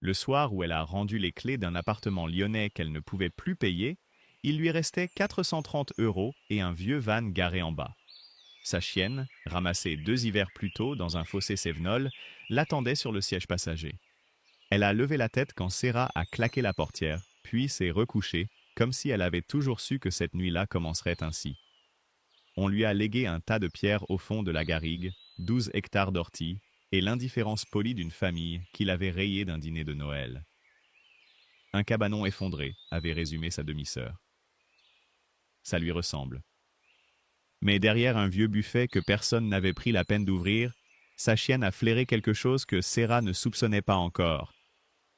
Le soir où elle a rendu les clés d'un appartement lyonnais qu'elle ne pouvait plus payer, il lui restait 430 € et un vieux van garé en bas. Sa chienne, ramassée 2 hivers plus tôt dans un fossé cévenol, l'attendait sur le siège passager. Elle a levé la tête quand Sarah a claqué la portière, puis s'est recouchée, comme si elle avait toujours su que cette nuit-là commencerait ainsi. On lui a légué un tas de pierres au fond de la garrigue, 12 hectares d'orties, et l'indifférence polie d'une famille qu'il avait rayée d'un dîner de Noël. Un cabanon effondré, avait résumé sa demi-sœur. Ça lui ressemble. Mais derrière un vieux buffet que personne n'avait pris la peine d'ouvrir, sa chienne a flairé quelque chose que Sarah ne soupçonnait pas encore.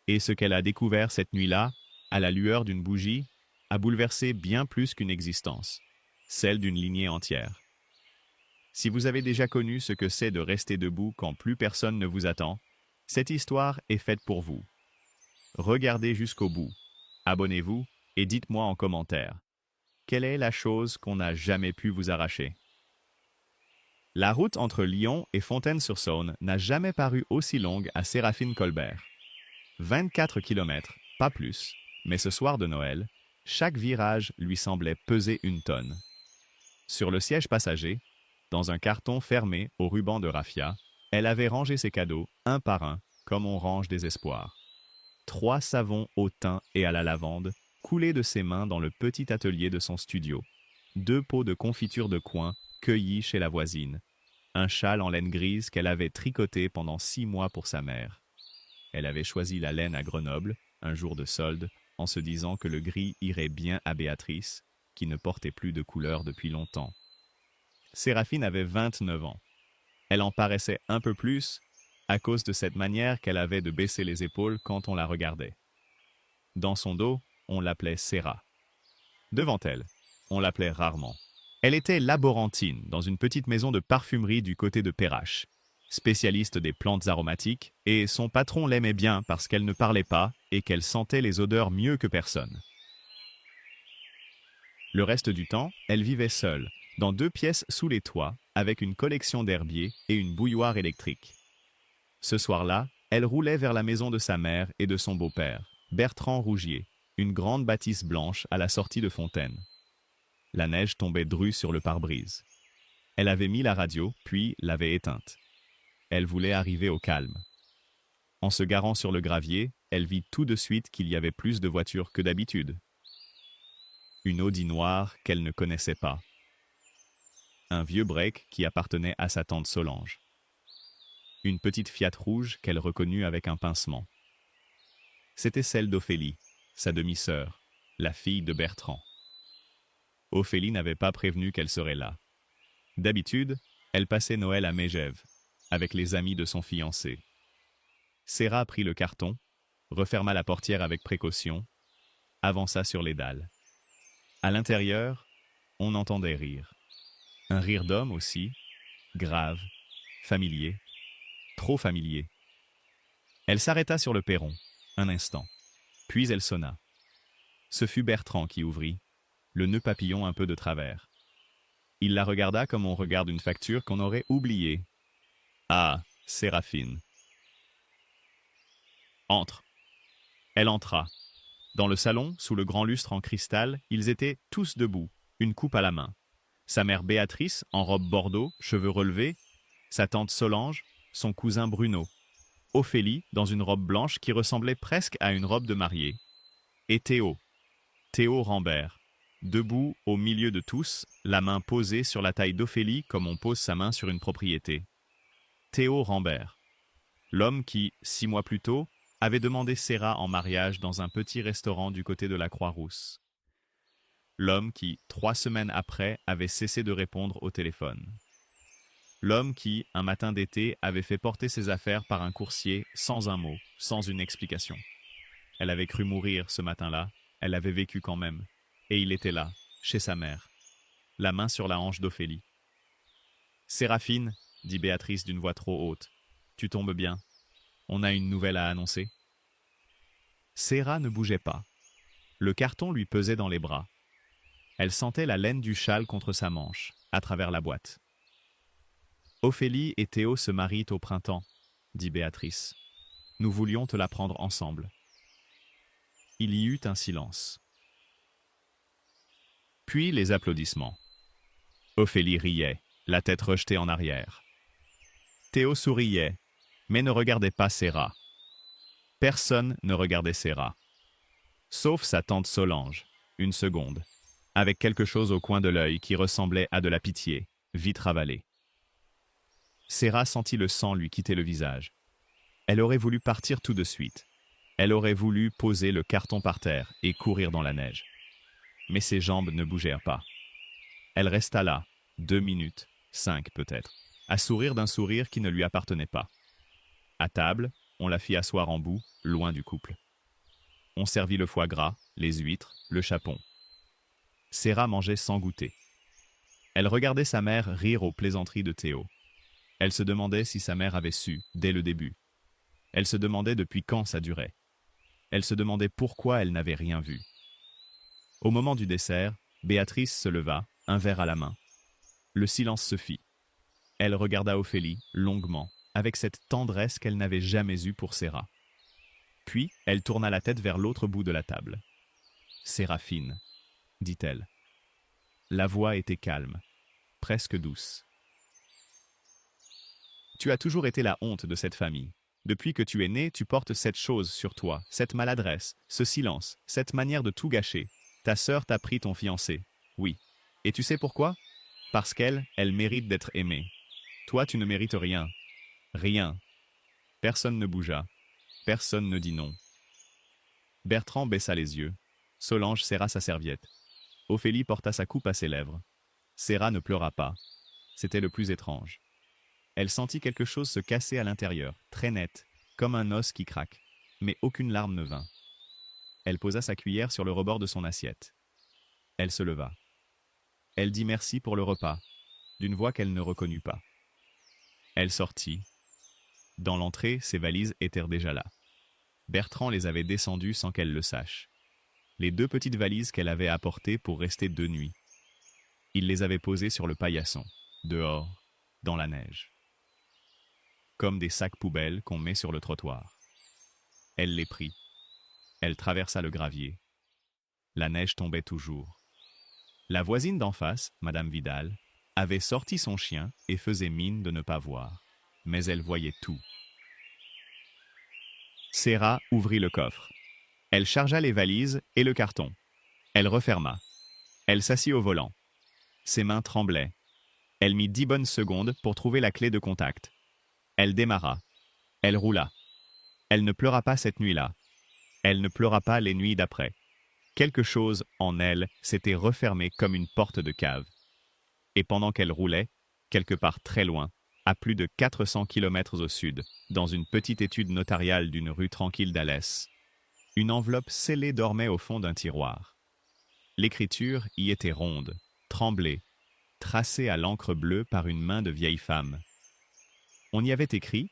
Et ce qu'elle a découvert cette nuit-là, à la lueur d'une bougie, a bouleversé bien plus qu'une existence, celle d'une lignée entière. Si vous avez déjà connu ce que c'est de rester debout quand plus personne ne vous attend, cette histoire est faite pour vous. Regardez jusqu'au bout, abonnez-vous et dites-moi en commentaire. Quelle est la chose qu'on n'a jamais pu vous arracher? La route entre Lyon et Fontaine-sur-Saône n'a jamais paru aussi longue à Séraphine Colbert. 24 kilomètres, pas plus, mais ce soir de Noël, chaque virage lui semblait peser une tonne. Sur le siège passager, dans un carton fermé au ruban de raffia, elle avait rangé ses cadeaux, un par un, comme on range des espoirs. 3 savons au thym et à la lavande, coulés de ses mains dans le petit atelier de son studio. 2 pots de confiture de coin, cueillis chez la voisine. Un châle en laine grise qu'elle avait tricoté pendant 6 mois pour sa mère. Elle avait choisi la laine à Grenoble, un jour de solde, en se disant que le gris irait bien à Béatrice, qui ne portait plus de couleur depuis longtemps. Séraphine avait 29 ans. Elle en paraissait un peu plus, à cause de cette manière qu'elle avait de baisser les épaules quand on la regardait. Dans son dos, on l'appelait Sarah. Devant elle, on l'appelait rarement. Elle était laborantine dans une petite maison de parfumerie du côté de Perrache, spécialiste des plantes aromatiques, et son patron l'aimait bien parce qu'elle ne parlait pas et qu'elle sentait les odeurs mieux que personne. Le reste du temps, elle vivait seule, dans 2 pièces sous les toits, avec une collection d'herbiers et une bouilloire électrique. Ce soir-là, elle roulait vers la maison de sa mère et de son beau-père, Bertrand Rougier, une grande bâtisse blanche à la sortie de Fontaine. La neige tombait drue sur le pare-brise. Elle avait mis la radio, puis l'avait éteinte. Elle voulait arriver au calme. En se garant sur le gravier, elle vit tout de suite qu'il y avait plus de voitures que d'habitude. Une Audi noire qu'elle ne connaissait pas. Un vieux break qui appartenait à sa tante Solange. Une petite Fiat rouge qu'elle reconnut avec un pincement. C'était celle d'Ophélie, sa demi-sœur, la fille de Bertrand. Ophélie n'avait pas prévenu qu'elle serait là. D'habitude, elle passait Noël à Mégève, avec les amis de son fiancé. Sarah prit le carton, referma la portière avec précaution, avança sur les dalles. À l'intérieur, on entendait rire. Un rire d'homme aussi, grave, familier, trop familier. Elle s'arrêta sur le perron, un instant, puis elle sonna. Ce fut Bertrand qui ouvrit, le nœud papillon un peu de travers. Il la regarda comme on regarde une facture qu'on aurait oubliée. Ah, Séraphine. Entre. Elle entra. Dans le salon, sous le grand lustre en cristal, ils étaient tous debout, une coupe à la main. Sa mère Béatrice, en robe bordeaux, cheveux relevés, sa tante Solange, son cousin Bruno, Ophélie, dans une robe blanche qui ressemblait presque à une robe de mariée, et Théo Rambert, debout au milieu de tous, la main posée sur la taille d'Ophélie comme on pose sa main sur une propriété. Théo Rambert, l'homme qui, 6 mois plus tôt, avait demandé Sarah en mariage dans un petit restaurant du côté de la Croix-Rousse. L'homme qui, 3 semaines après, avait cessé de répondre au téléphone. L'homme qui, un matin d'été, avait fait porter ses affaires par un coursier sans un mot, sans une explication. Elle avait cru mourir ce matin-là, elle avait vécu quand même, et il était là, chez sa mère, la main sur la hanche d'Ophélie. « Séraphine, dit Béatrice d'une voix trop haute, tu tombes bien. On a une nouvelle à annoncer. » Sarah ne bougeait pas. Le carton lui pesait dans les bras. Elle sentait la laine du châle contre sa manche, à travers la boîte. « Ophélie et Théo se marient au printemps, dit Béatrice. Nous voulions te la prendre ensemble. Il y eut un silence. Puis les applaudissements. Ophélie riait, la tête rejetée en arrière. Théo souriait, mais ne regardait pas Séra. Personne ne regardait Séra. Sauf sa tante Solange, une seconde, avec quelque chose au coin de l'œil qui ressemblait à de la pitié, vite ravalée. Séra sentit le sang lui quitter le visage. Elle aurait voulu partir tout de suite. Elle aurait voulu poser le carton par terre et courir dans la neige. Mais ses jambes ne bougèrent pas. Elle resta là, 2 minutes, 5 peut-être, à sourire d'un sourire qui ne lui appartenait pas. À table, on la fit asseoir en bout, loin du couple. On servit le foie gras, les huîtres, le chapon. Séra mangeait sans goûter. Elle regardait sa mère rire aux plaisanteries de Théo. Elle se demandait si sa mère avait su, dès le début. Elle se demandait depuis quand ça durait. Elle se demandait pourquoi elle n'avait rien vu. Au moment du dessert, Béatrice se leva, un verre à la main. Le silence se fit. Elle regarda Ophélie, longuement, avec cette tendresse qu'elle n'avait jamais eue pour Séra. Puis, elle tourna la tête vers l'autre bout de la table. « Séraphine », dit-elle. La voix était calme, presque douce. « Tu as toujours été la honte de cette famille. Depuis que tu es né, tu portes cette chose sur toi, cette maladresse, ce silence, cette manière de tout gâcher. Ta sœur t'a pris ton fiancé. Oui. Et tu sais pourquoi? Parce elle mérite d'être aimée. Toi, tu ne mérites rien. Rien. » Personne ne bougea. Personne ne dit non. Bertrand baissa les yeux. Solange serra sa serviette. Ophélie porta sa coupe à ses lèvres. Séra ne pleura pas. C'était le plus étrange. Elle sentit quelque chose se casser à l'intérieur, très net, comme un os qui craque, mais aucune larme ne vint. Elle posa sa cuillère sur le rebord de son assiette. Elle se leva. Elle dit merci pour le repas, d'une voix qu'elle ne reconnut pas. Elle sortit. Dans l'entrée, ses valises étaient déjà là. Bertrand les avait descendues sans qu'elle le sache. Les 2 petites valises qu'elle avait apportées pour rester 2 nuits. Il les avait posées sur le paillasson, dehors, dans la neige. Comme des sacs poubelles qu'on met sur le trottoir. Elle les prit. Elle traversa le gravier. La neige tombait toujours. La voisine d'en face, Madame Vidal, avait sorti son chien et faisait mine de ne pas voir. Mais elle voyait tout. Séra ouvrit le coffre. Elle chargea les valises et le carton. Elle referma. Elle s'assit au volant. Ses mains tremblaient. Elle mit 10 bonnes secondes pour trouver la clé de contact. Elle démarra. Elle roula. Elle ne pleura pas cette nuit-là. Elle ne pleura pas les nuits d'après. Quelque chose en elle s'était refermé comme une porte de cave. Et pendant qu'elle roulait, quelque part très loin, à plus de 400 kilomètres au sud, dans une petite étude notariale d'une rue tranquille d'Alès, une enveloppe scellée dormait au fond d'un tiroir. L'écriture y était ronde, tremblée, tracée à l'encre bleue par une main de vieille femme. On y avait écrit,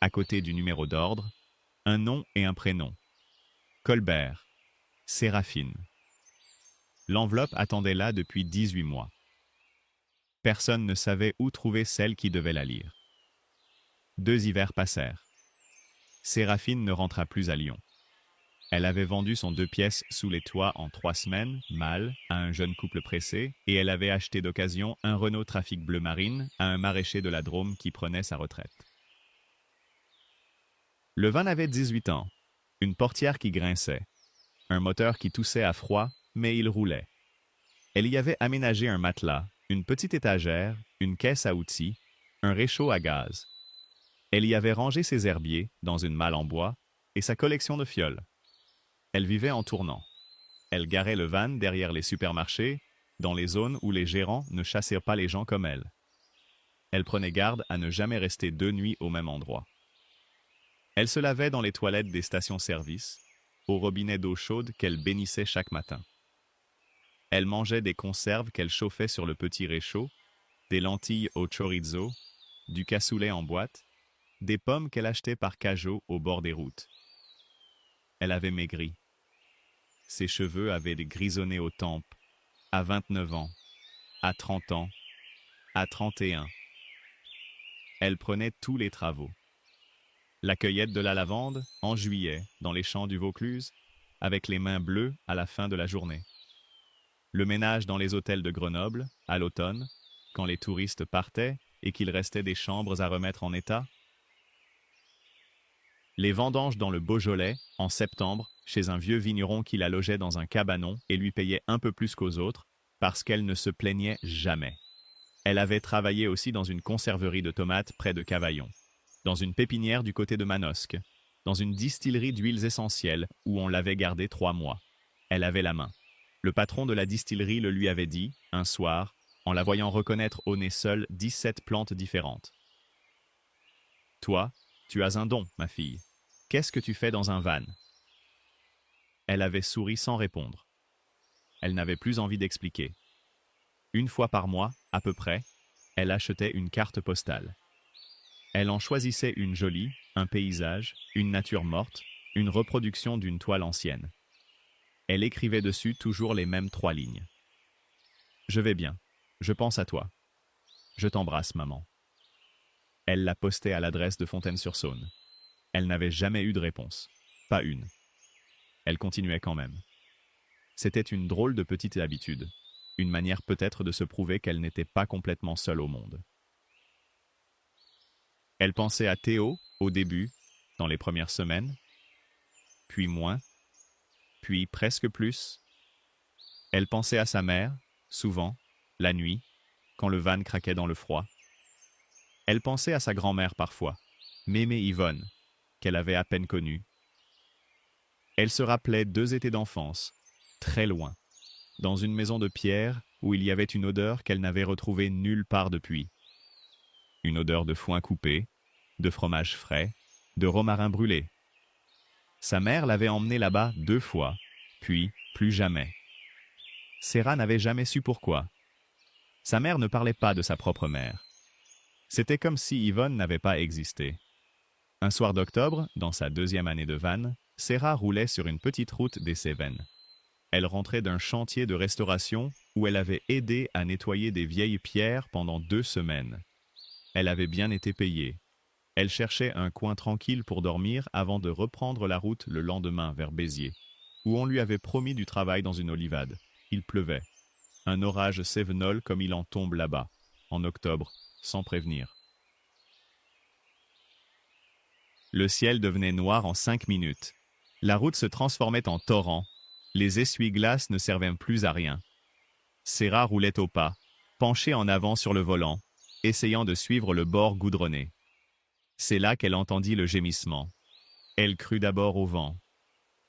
à côté du numéro d'ordre, un nom et un prénom. Colbert, Séraphine. L'enveloppe attendait là depuis 18 mois. Personne ne savait où trouver celle qui devait la lire. 2 hivers passèrent. Séraphine ne rentra plus à Lyon. Elle avait vendu son 2 pièces sous les toits en 3 semaines, mâle, à un jeune couple pressé, et elle avait acheté d'occasion un Renault Trafic bleu marine à un maraîcher de la Drôme qui prenait sa retraite. Le van avait 18 ans, une portière qui grinçait, un moteur qui toussait à froid, mais il roulait. Elle y avait aménagé un matelas, une petite étagère, une caisse à outils, un réchaud à gaz. Elle y avait rangé ses herbiers, dans une malle en bois, et sa collection de fioles. Elle vivait en tournant. Elle garait le van derrière les supermarchés, dans les zones où les gérants ne chassaient pas les gens comme elle. Elle prenait garde à ne jamais rester 2 nuits au même endroit. Elle se lavait dans les toilettes des stations-service, au robinet d'eau chaude qu'elle bénissait chaque matin. Elle mangeait des conserves qu'elle chauffait sur le petit réchaud, des lentilles au chorizo, du cassoulet en boîte, des pommes qu'elle achetait par cajot au bord des routes. Elle avait maigri. Ses cheveux avaient grisonné aux tempes, à 29 ans, à 30 ans, à 31. Elle prenait tous les travaux. La cueillette de la lavande, en juillet, dans les champs du Vaucluse, avec les mains bleues à la fin de la journée. Le ménage dans les hôtels de Grenoble, à l'automne, quand les touristes partaient et qu'il restait des chambres à remettre en état. Les vendanges dans le Beaujolais, en septembre, chez un vieux vigneron qui la logeait dans un cabanon et lui payait un peu plus qu'aux autres, parce qu'elle ne se plaignait jamais. Elle avait travaillé aussi dans une conserverie de tomates près de Cavaillon, dans une pépinière du côté de Manosque, dans une distillerie d'huiles essentielles où on l'avait gardée 3 mois. Elle avait la main. Le patron de la distillerie le lui avait dit, un soir, en la voyant reconnaître au nez seul 17 plantes différentes. « Toi, tu as un don, ma fille. Qu'est-ce que tu fais dans un van ?» Elle avait souri sans répondre. Elle n'avait plus envie d'expliquer. Une fois par mois, à peu près, elle achetait une carte postale. Elle en choisissait une jolie, un paysage, une nature morte, une reproduction d'une toile ancienne. Elle écrivait dessus toujours les mêmes 3 lignes. « Je vais bien. Je pense à toi. Je t'embrasse, maman. » Elle la postait à l'adresse de Fontaine-sur-Saône. Elle n'avait jamais eu de réponse. Pas une. Elle continuait quand même. C'était une drôle de petite habitude. Une manière peut-être de se prouver qu'elle n'était pas complètement seule au monde. Elle pensait à Théo, au début, dans les premières semaines, puis moins, puis presque plus. Elle pensait à sa mère, souvent, la nuit, quand le van craquait dans le froid. Elle pensait à sa grand-mère parfois, Mémé Yvonne, qu'elle avait à peine connue. Elle se rappelait 2 étés d'enfance, très loin, dans une maison de pierre où il y avait une odeur qu'elle n'avait retrouvée nulle part depuis. Une odeur de foin coupé, de fromage frais, de romarin brûlé. Sa mère l'avait emmenée là-bas 2 fois, puis plus jamais. Séra n'avait jamais su pourquoi. Sa mère ne parlait pas de sa propre mère. C'était comme si Yvonne n'avait pas existé. Un soir d'octobre, dans sa 2e année de van, Séra roulait sur une petite route des Cévennes. Elle rentrait d'un chantier de restauration où elle avait aidé à nettoyer des vieilles pierres pendant 2 semaines. Elle avait bien été payée. Elle cherchait un coin tranquille pour dormir avant de reprendre la route le lendemain vers Béziers, où on lui avait promis du travail dans une olivade. Il pleuvait. Un orage cévenol comme il en tombe là-bas, en octobre, sans prévenir. Le ciel devenait noir en 5 minutes. La route se transformait en torrent. Les essuie-glaces ne servaient plus à rien. Séra roulait au pas, penchée en avant sur le volant, essayant de suivre le bord goudronné. C'est là qu'elle entendit le gémissement. Elle crut d'abord au vent.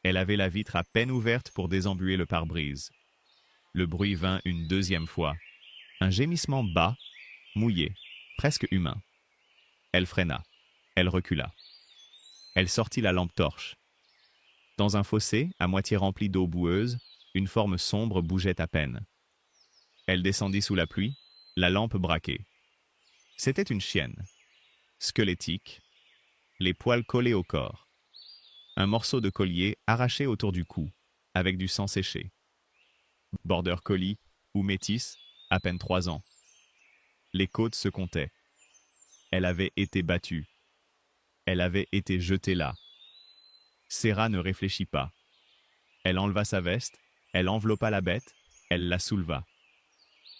Elle avait la vitre à peine ouverte pour désembuer le pare-brise. Le bruit vint une 2e fois. Un gémissement bas, mouillé, presque humain. Elle freina. Elle recula. Elle sortit la lampe torche. Dans un fossé, à moitié rempli d'eau boueuse, une forme sombre bougeait à peine. Elle descendit sous la pluie, la lampe braquée. C'était une chienne. Squelettique, les poils collés au corps. Un morceau de collier arraché autour du cou, avec du sang séché. Border collie ou métisse, à peine 3 ans. Les côtes se comptaient. Elle avait été battue. Elle avait été jetée là. Séra ne réfléchit pas. Elle enleva sa veste, elle enveloppa la bête, elle la souleva.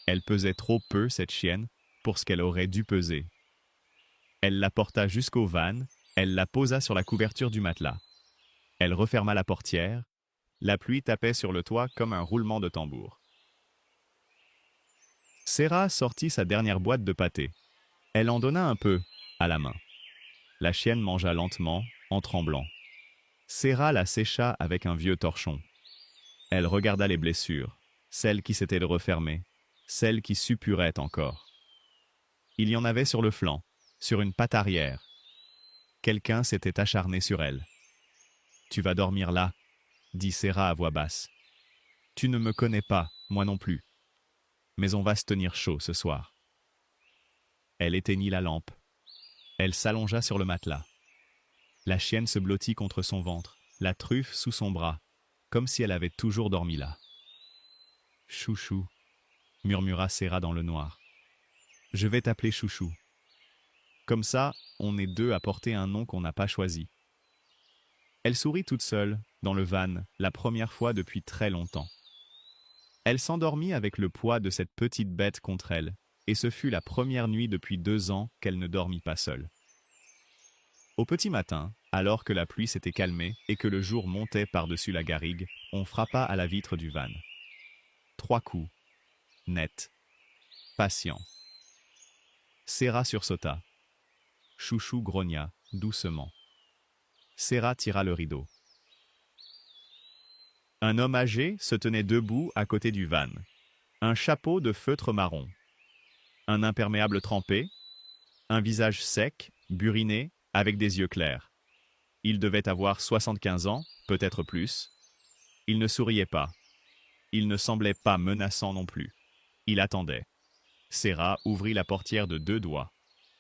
Elle pesait trop peu, cette chienne, pour ce qu'elle aurait dû peser. Elle la porta jusqu'au van, elle la posa sur la couverture du matelas. Elle referma la portière. La pluie tapait sur le toit comme un roulement de tambour. Séra sortit sa dernière boîte de pâté. Elle en donna un peu, à la main. La chienne mangea lentement, en tremblant. Séra la sécha avec un vieux torchon. Elle regarda les blessures, celles qui s'étaient refermées, celles qui suppuraient encore. Il y en avait sur le flanc, sur une patte arrière. Quelqu'un s'était acharné sur elle. « Tu vas dormir là », dit Séra à voix basse. « Tu ne me connais pas, moi non plus. Mais on va se tenir chaud ce soir. » Elle éteignit la lampe. Elle s'allongea sur le matelas. La chienne se blottit contre son ventre, la truffe sous son bras, comme si elle avait toujours dormi là. « Chouchou », murmura Séra dans le noir. « Je vais t'appeler Chouchou. » Comme ça, on est deux à porter un nom qu'on n'a pas choisi. Elle sourit toute seule, dans le van, la première fois depuis très longtemps. Elle s'endormit avec le poids de cette petite bête contre elle, et ce fut la première nuit depuis 2 ans qu'elle ne dormit pas seule. Au petit matin, alors que la pluie s'était calmée et que le jour montait par-dessus la garrigue, on frappa à la vitre du van. 3 coups. Net. Patient. Serra sursauta. Chouchou grogna, doucement. Serra tira le rideau. Un homme âgé se tenait debout à côté du van. Un chapeau de feutre marron. Un imperméable trempé. Un visage sec, buriné, avec des yeux clairs. Il devait avoir 75 ans, peut-être plus. Il ne souriait pas. Il ne semblait pas menaçant non plus. Il attendait. Serra ouvrit la portière de 2 doigts.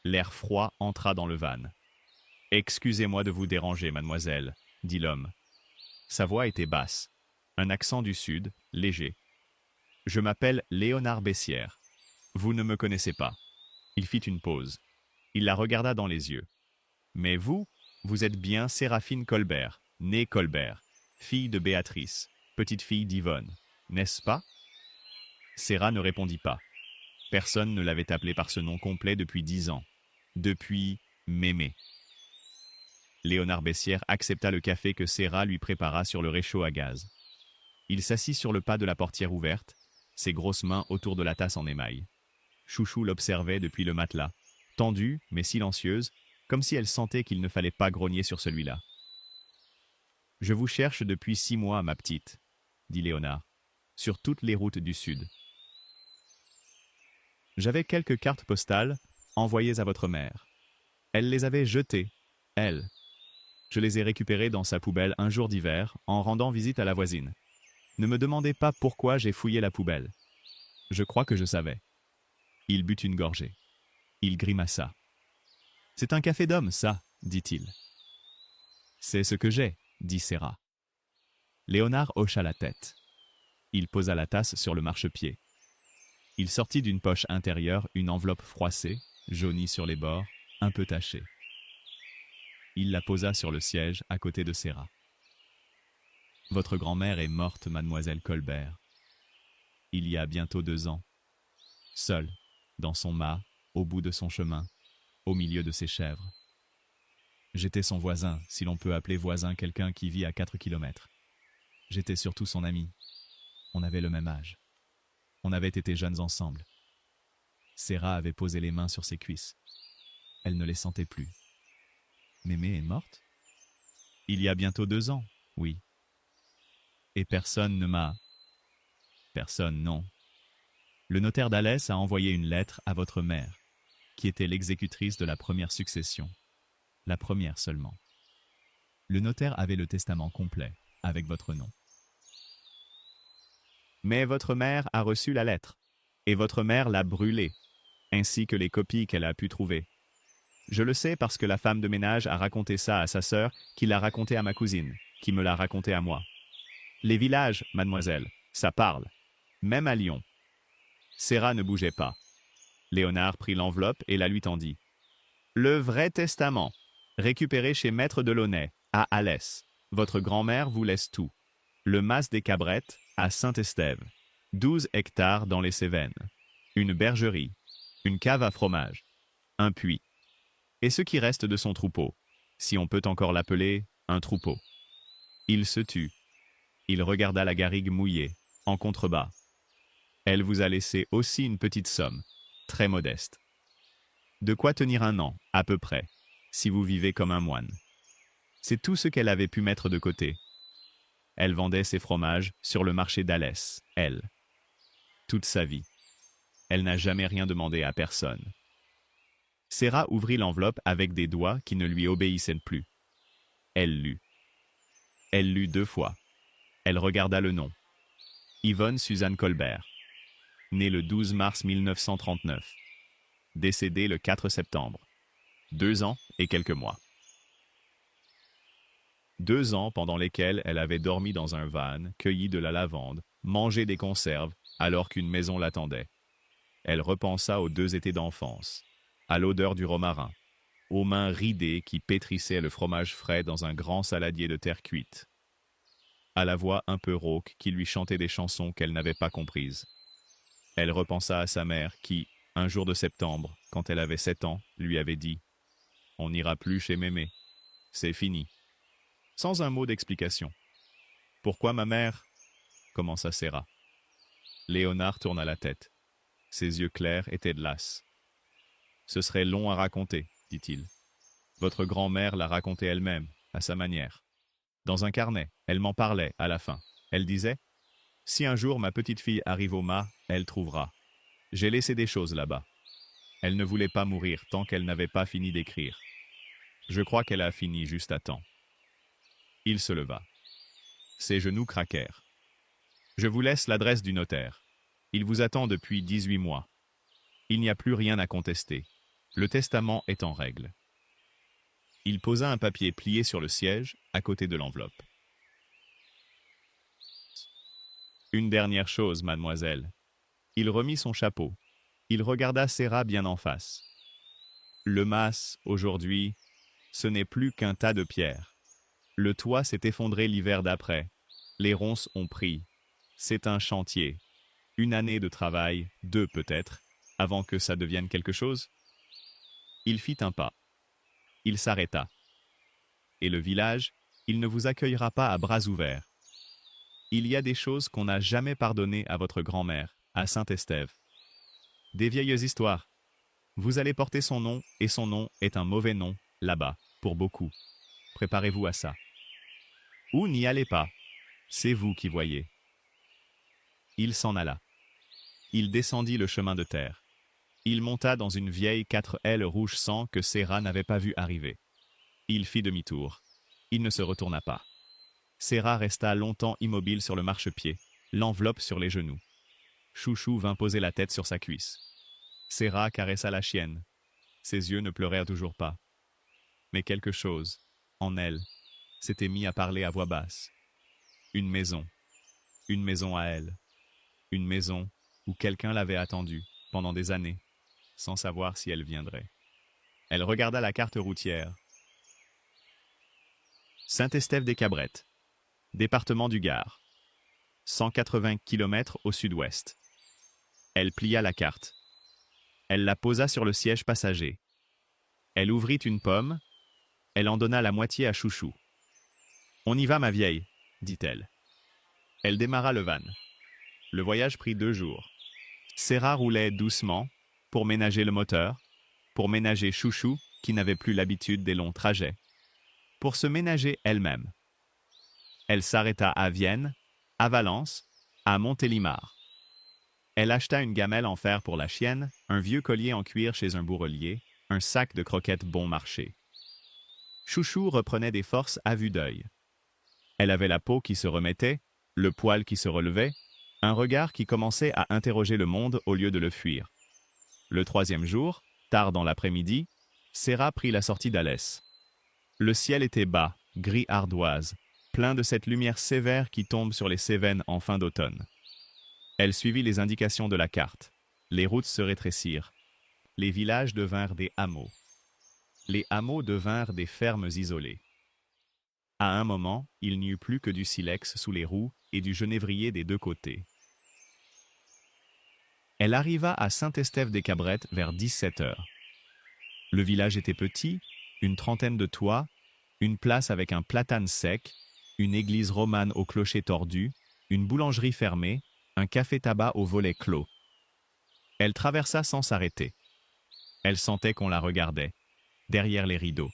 L'air froid entra dans le van. « Excusez-moi de vous déranger, mademoiselle, » dit l'homme. Sa voix était basse. Un accent du sud, léger. « Je m'appelle Léonard Bessières. Vous ne me connaissez pas. » Il fit une pause. Il la regarda dans les yeux. « Mais vous, vous êtes bien Séraphine Colbert, née Colbert, fille de Béatrice, petite-fille d'Yvonne, n'est-ce pas ?» Serra ne répondit pas. Personne ne l'avait appelée par ce nom complet depuis 10 ans. Depuis Mémé. Léonard Bessières accepta le café que Serra lui prépara sur le réchaud à gaz. Il s'assit sur le pas de la portière ouverte, ses grosses mains autour de la tasse en émail. Chouchou l'observait depuis le matelas, tendue mais silencieuse, comme si elle sentait qu'il ne fallait pas grogner sur celui-là. « Je vous cherche depuis 6 mois, ma petite, » dit Léonard, « sur toutes les routes du Sud. J'avais quelques cartes postales envoyées à votre mère. Elle les avait jetées, elle. Je les ai récupérées dans sa poubelle un jour d'hiver en rendant visite à la voisine. Ne me demandez pas pourquoi j'ai fouillé la poubelle. Je crois que je savais. » Il but une gorgée. Il grimaça. « C'est un café d'homme, ça, dit-il. »« C'est ce que j'ai, » dit Serra. Léonard hocha la tête. Il posa la tasse sur le marchepied. Il sortit d'une poche intérieure une enveloppe froissée, jaunie sur les bords, un peu tachée. Il la posa sur le siège à côté de Serra. « Votre grand-mère est morte, mademoiselle Colbert. Il y a bientôt 2 ans. Seule, dans son mât, au bout de son chemin, au milieu de ses chèvres. J'étais son voisin, si l'on peut appeler voisin quelqu'un qui vit à 4 kilomètres. J'étais surtout son ami. On avait le même âge. On avait été jeunes ensemble. Serra avait posé les mains sur ses cuisses. Elle ne les sentait plus. Mémé est morte? Il y a bientôt 2 ans, oui. Et personne ne m'a... Personne, non. Le notaire d'Alès a envoyé une lettre à votre mère, qui était l'exécutrice de la première succession. La première seulement. Le notaire avait le testament complet, avec votre nom. Mais votre mère a reçu la lettre, et votre mère l'a brûlée, ainsi que les copies qu'elle a pu trouver. Je le sais parce que la femme de ménage a raconté ça à sa sœur, qui l'a raconté à ma cousine, qui me l'a raconté à moi. Les villages, mademoiselle, ça parle. Même à Lyon. Serra ne bougeait pas. Léonard prit l'enveloppe et la lui tendit. Le vrai testament, récupéré chez Maître Delaunay, à Alès. Votre grand-mère vous laisse tout. Le mas des Cabrettes, à Saint-Estève. 12 hectares dans les Cévennes. Une bergerie. Une cave à fromage. Un puits. Et ce qui reste de son troupeau, si on peut encore l'appeler un troupeau. Il se tut. Il regarda la garrigue mouillée, en contrebas. Elle vous a laissé aussi une petite somme, très modeste. De quoi tenir 1 an, à peu près, si vous vivez comme un moine. C'est tout ce qu'elle avait pu mettre de côté. Elle vendait ses fromages sur le marché d'Alès, elle. Toute sa vie. Elle n'a jamais rien demandé à personne. Serra ouvrit l'enveloppe avec des doigts qui ne lui obéissaient plus. Elle lut. Elle lut 2 fois. Elle regarda le nom. Yvonne Suzanne Colbert. Née le 12 mars 1939. Décédée le 4 septembre. 2 ans et quelques mois. 2 ans pendant lesquels elle avait dormi dans un van, cueilli de la lavande, mangé des conserves, alors qu'une maison l'attendait. Elle repensa aux 2 étés d'enfance, à l'odeur du romarin, aux mains ridées qui pétrissaient le fromage frais dans un grand saladier de terre cuite, à la voix un peu rauque qui lui chantait des chansons qu'elle n'avait pas comprises. Elle repensa à sa mère qui, un jour de septembre, quand elle avait 7 ans, lui avait dit « On n'ira plus chez Mémé. C'est fini. » Sans un mot d'explication. « Pourquoi ma mère ?» commença Serra. Léonard tourna la tête. Ses yeux clairs étaient de l'as. « Ce serait long à raconter, dit-il. Votre grand-mère l'a raconté elle-même, à sa manière. Dans un carnet, elle m'en parlait à la fin. Elle disait « Si un jour ma petite fille arrive au mât, elle trouvera. J'ai laissé des choses là-bas. » Elle ne voulait pas mourir tant qu'elle n'avait pas fini d'écrire. Je crois qu'elle a fini juste à temps. Il se leva. Ses genoux craquèrent. Je vous laisse l'adresse du notaire. Il vous attend depuis 18 mois. Il n'y a plus rien à contester. Le testament est en règle. Il posa un papier plié sur le siège, à côté de l'enveloppe. Une dernière chose, mademoiselle. Il remit son chapeau. Il regarda Serra bien en face. Le mas, aujourd'hui, ce n'est plus qu'un tas de pierres. Le toit s'est effondré l'hiver d'après. Les ronces ont pris. C'est un chantier. 1 année de travail, 2 peut-être, avant que ça devienne quelque chose. Il fit un pas. Il s'arrêta. Et le village, il ne vous accueillera pas à bras ouverts. Il y a des choses qu'on n'a jamais pardonnées à votre grand-mère, à Saint-Estève. Des vieilles histoires. Vous allez porter son nom, et son nom est un mauvais nom, là-bas, pour beaucoup. Préparez-vous à ça. Ou n'y allez pas. C'est vous qui voyez. Il s'en alla. Il descendit le chemin de terre. Il monta dans une vieille 4L rouge sang que Serra n'avait pas vu arriver. Il fit demi-tour. Il ne se retourna pas. Serra resta longtemps immobile sur le marchepied, l'enveloppe sur les genoux. Chouchou vint poser la tête sur sa cuisse. Serra caressa la chienne. Ses yeux ne pleurèrent toujours pas. Mais quelque chose, en elle, s'était mis à parler à voix basse. Une maison à elle. Une maison où quelqu'un l'avait attendue pendant des années, sans savoir si elle viendrait. Elle regarda la carte routière. Saint-Estève-des-Cabrettes, département du Gard, 180 km au sud-ouest. Elle plia la carte. Elle la posa sur le siège passager. Elle ouvrit une pomme. Elle en donna la moitié à Chouchou. « On y va, ma vieille, dit-elle. Elle démarra le van. Le voyage prit 2 jours. Serra roulait doucement pour ménager le moteur, pour ménager Chouchou qui n'avait plus l'habitude des longs trajets, pour se ménager elle-même. Elle s'arrêta à Vienne, à Valence, à Montélimar. Elle acheta une gamelle en fer pour la chienne, un vieux collier en cuir chez un bourrelier, un sac de croquettes bon marché. Chouchou reprenait des forces à vue d'œil. Elle avait la peau qui se remettait, le poil qui se relevait, un regard qui commençait à interroger le monde au lieu de le fuir. Le 3e jour, tard dans l'après-midi, Serra prit la sortie d'Alès. Le ciel était bas, gris ardoise, plein de cette lumière sévère qui tombe sur les Cévennes en fin d'automne. Elle suivit les indications de la carte. Les routes se rétrécirent. Les villages devinrent des hameaux. Les hameaux devinrent des fermes isolées. À un moment, il n'y eut plus que du silex sous les roues et du genévrier des 2 côtés. Elle arriva à Saint-Estève-des-Cabrettes vers 17 heures. Le village était petit, une trentaine de toits, une place avec un platane sec, une église romane au clocher tordu, une boulangerie fermée, un café-tabac au volet clos. Elle traversa sans s'arrêter. Elle sentait qu'on la regardait, derrière les rideaux.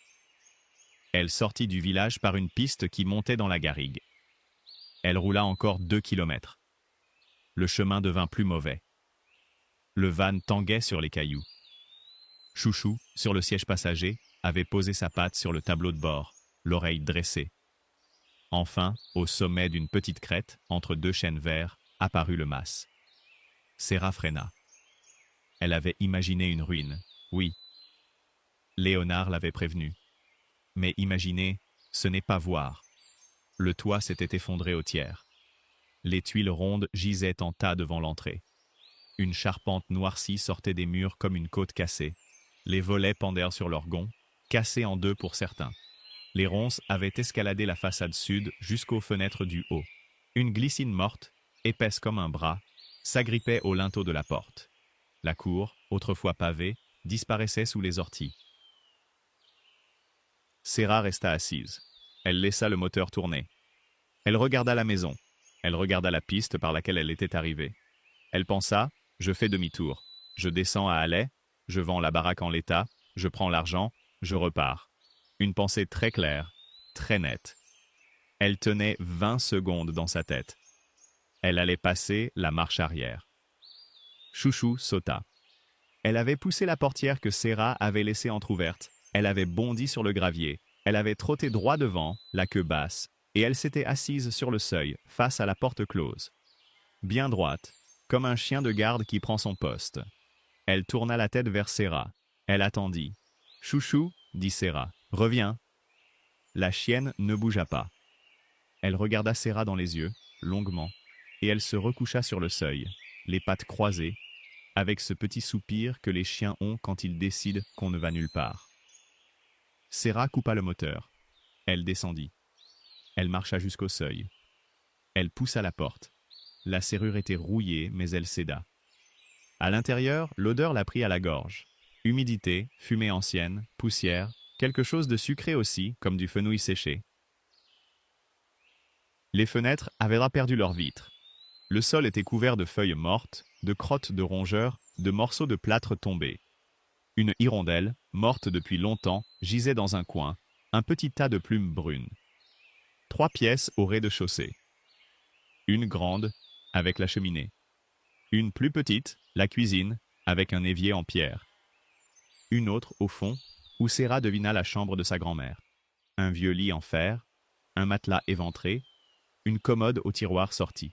Elle sortit du village par une piste qui montait dans la garrigue. Elle roula encore 2 kilomètres. Le chemin devint plus mauvais. Le van tanguait sur les cailloux. Chouchou, sur le siège passager, avait posé sa patte sur le tableau de bord, l'oreille dressée. Enfin, au sommet d'une petite crête, entre 2 chênes verts, apparut le mas. Serra freina. Elle avait imaginé une ruine, oui. Léonard l'avait prévenu. Mais imaginer, ce n'est pas voir. Le toit s'était effondré au tiers. Les tuiles rondes gisaient en tas devant l'entrée. Une charpente noircie sortait des murs comme une côte cassée. Les volets pendèrent sur leurs gonds. cassée en deux pour certains. Les ronces avaient escaladé la façade sud jusqu'aux fenêtres du haut. Une glycine morte, épaisse comme un bras, s'agrippait au linteau de la porte. La cour, autrefois pavée, disparaissait sous les orties. Sarah resta assise. Elle laissa le moteur tourner. Elle regarda la maison. Elle regarda la piste par laquelle elle était arrivée. Elle pensa, je fais demi-tour. Je descends à Alais, je vends la baraque en l'état, je prends l'argent, je repars. Une pensée très claire, très nette. Elle tenait 20 secondes dans sa tête. Elle allait passer la marche arrière. Chouchou sauta. Elle avait poussé la portière que Sarah avait laissée entr'ouverte. Elle avait bondi sur le gravier. Elle avait trotté droit devant, la queue basse, et elle s'était assise sur le seuil, face à la porte close. Bien droite, comme un chien de garde qui prend son poste. Elle tourna la tête vers Sarah. Elle attendit. « Chouchou, dit Sarah, reviens. » La chienne ne bougea pas. Elle regarda Sarah dans les yeux, longuement, et elle se recoucha sur le seuil, les pattes croisées, avec ce petit soupir que les chiens ont quand ils décident qu'on ne va nulle part. Sarah coupa le moteur. Elle descendit. Elle marcha jusqu'au seuil. Elle poussa la porte. La serrure était rouillée, mais elle céda. À l'intérieur, l'odeur la prit à la gorge. Humidité, fumée ancienne, poussière, quelque chose de sucré aussi, comme du fenouil séché. Les fenêtres avaient perdu leurs vitres. Le sol était couvert de feuilles mortes, de crottes de rongeurs, de morceaux de plâtre tombés. Une hirondelle, morte depuis longtemps, gisait dans un coin, un petit tas de plumes brunes. 3 pièces au rez-de-chaussée. Une grande, avec la cheminée. Une plus petite, la cuisine, avec un évier en pierre. Une autre, au fond, où Sarah devina la chambre de sa grand-mère. Un vieux lit en fer, un matelas éventré, une commode au tiroir sorti.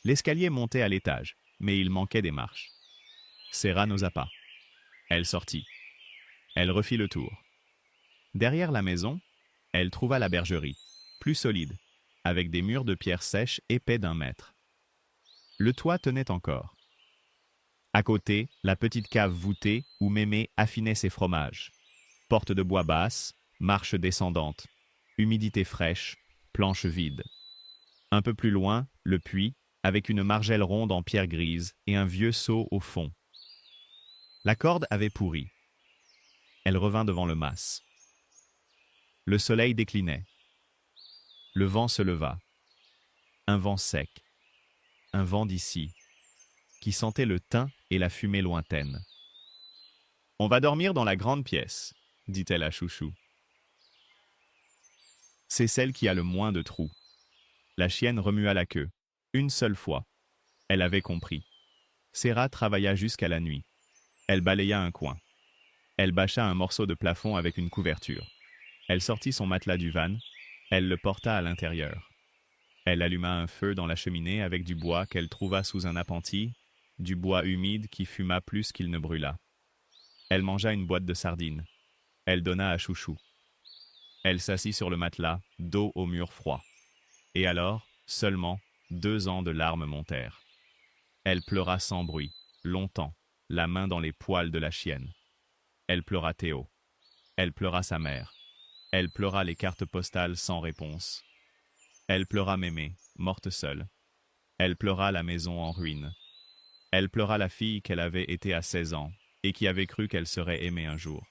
L'escalier montait à l'étage, mais il manquait des marches. Sarah n'osa pas. Elle sortit. Elle refit le tour. Derrière la maison, elle trouva la bergerie, plus solide, avec des murs de pierre sèche épais d'1 mètre. Le toit tenait encore. À côté, la petite cave voûtée où Mémé affinait ses fromages. Porte de bois basse, marche descendante, humidité fraîche, planche vide. Un peu plus loin, le puits, avec une margelle ronde en pierre grise et un vieux seau au fond. La corde avait pourri. Elle revint devant le mas. Le soleil déclinait. Le vent se leva. Un vent sec. Un vent d'ici, qui sentait le thym et la fumée lointaine. « On va dormir dans la grande pièce, » dit-elle à Chouchou. « C'est celle qui a le moins de trous. » La chienne remua la queue. Une seule fois. Elle avait compris. Sarah travailla jusqu'à la nuit. Elle balaya un coin. Elle bâcha un morceau de plafond avec une couverture. Elle sortit son matelas du van. Elle le porta à l'intérieur. Elle alluma un feu dans la cheminée avec du bois qu'elle trouva sous un appentis, du bois humide qui fuma plus qu'il ne brûla. Elle mangea une boîte de sardines. Elle donna à Chouchou. Elle s'assit sur le matelas, dos au mur froid. Et alors, seulement, 2 ans de larmes montèrent. Elle pleura sans bruit, longtemps, la main dans les poils de la chienne. Elle pleura Théo. Elle pleura sa mère. Elle pleura les cartes postales sans réponse. Elle pleura Mémé, morte seule. Elle pleura la maison en ruine. Elle pleura la fille qu'elle avait été à 16 ans et qui avait cru qu'elle serait aimée un jour.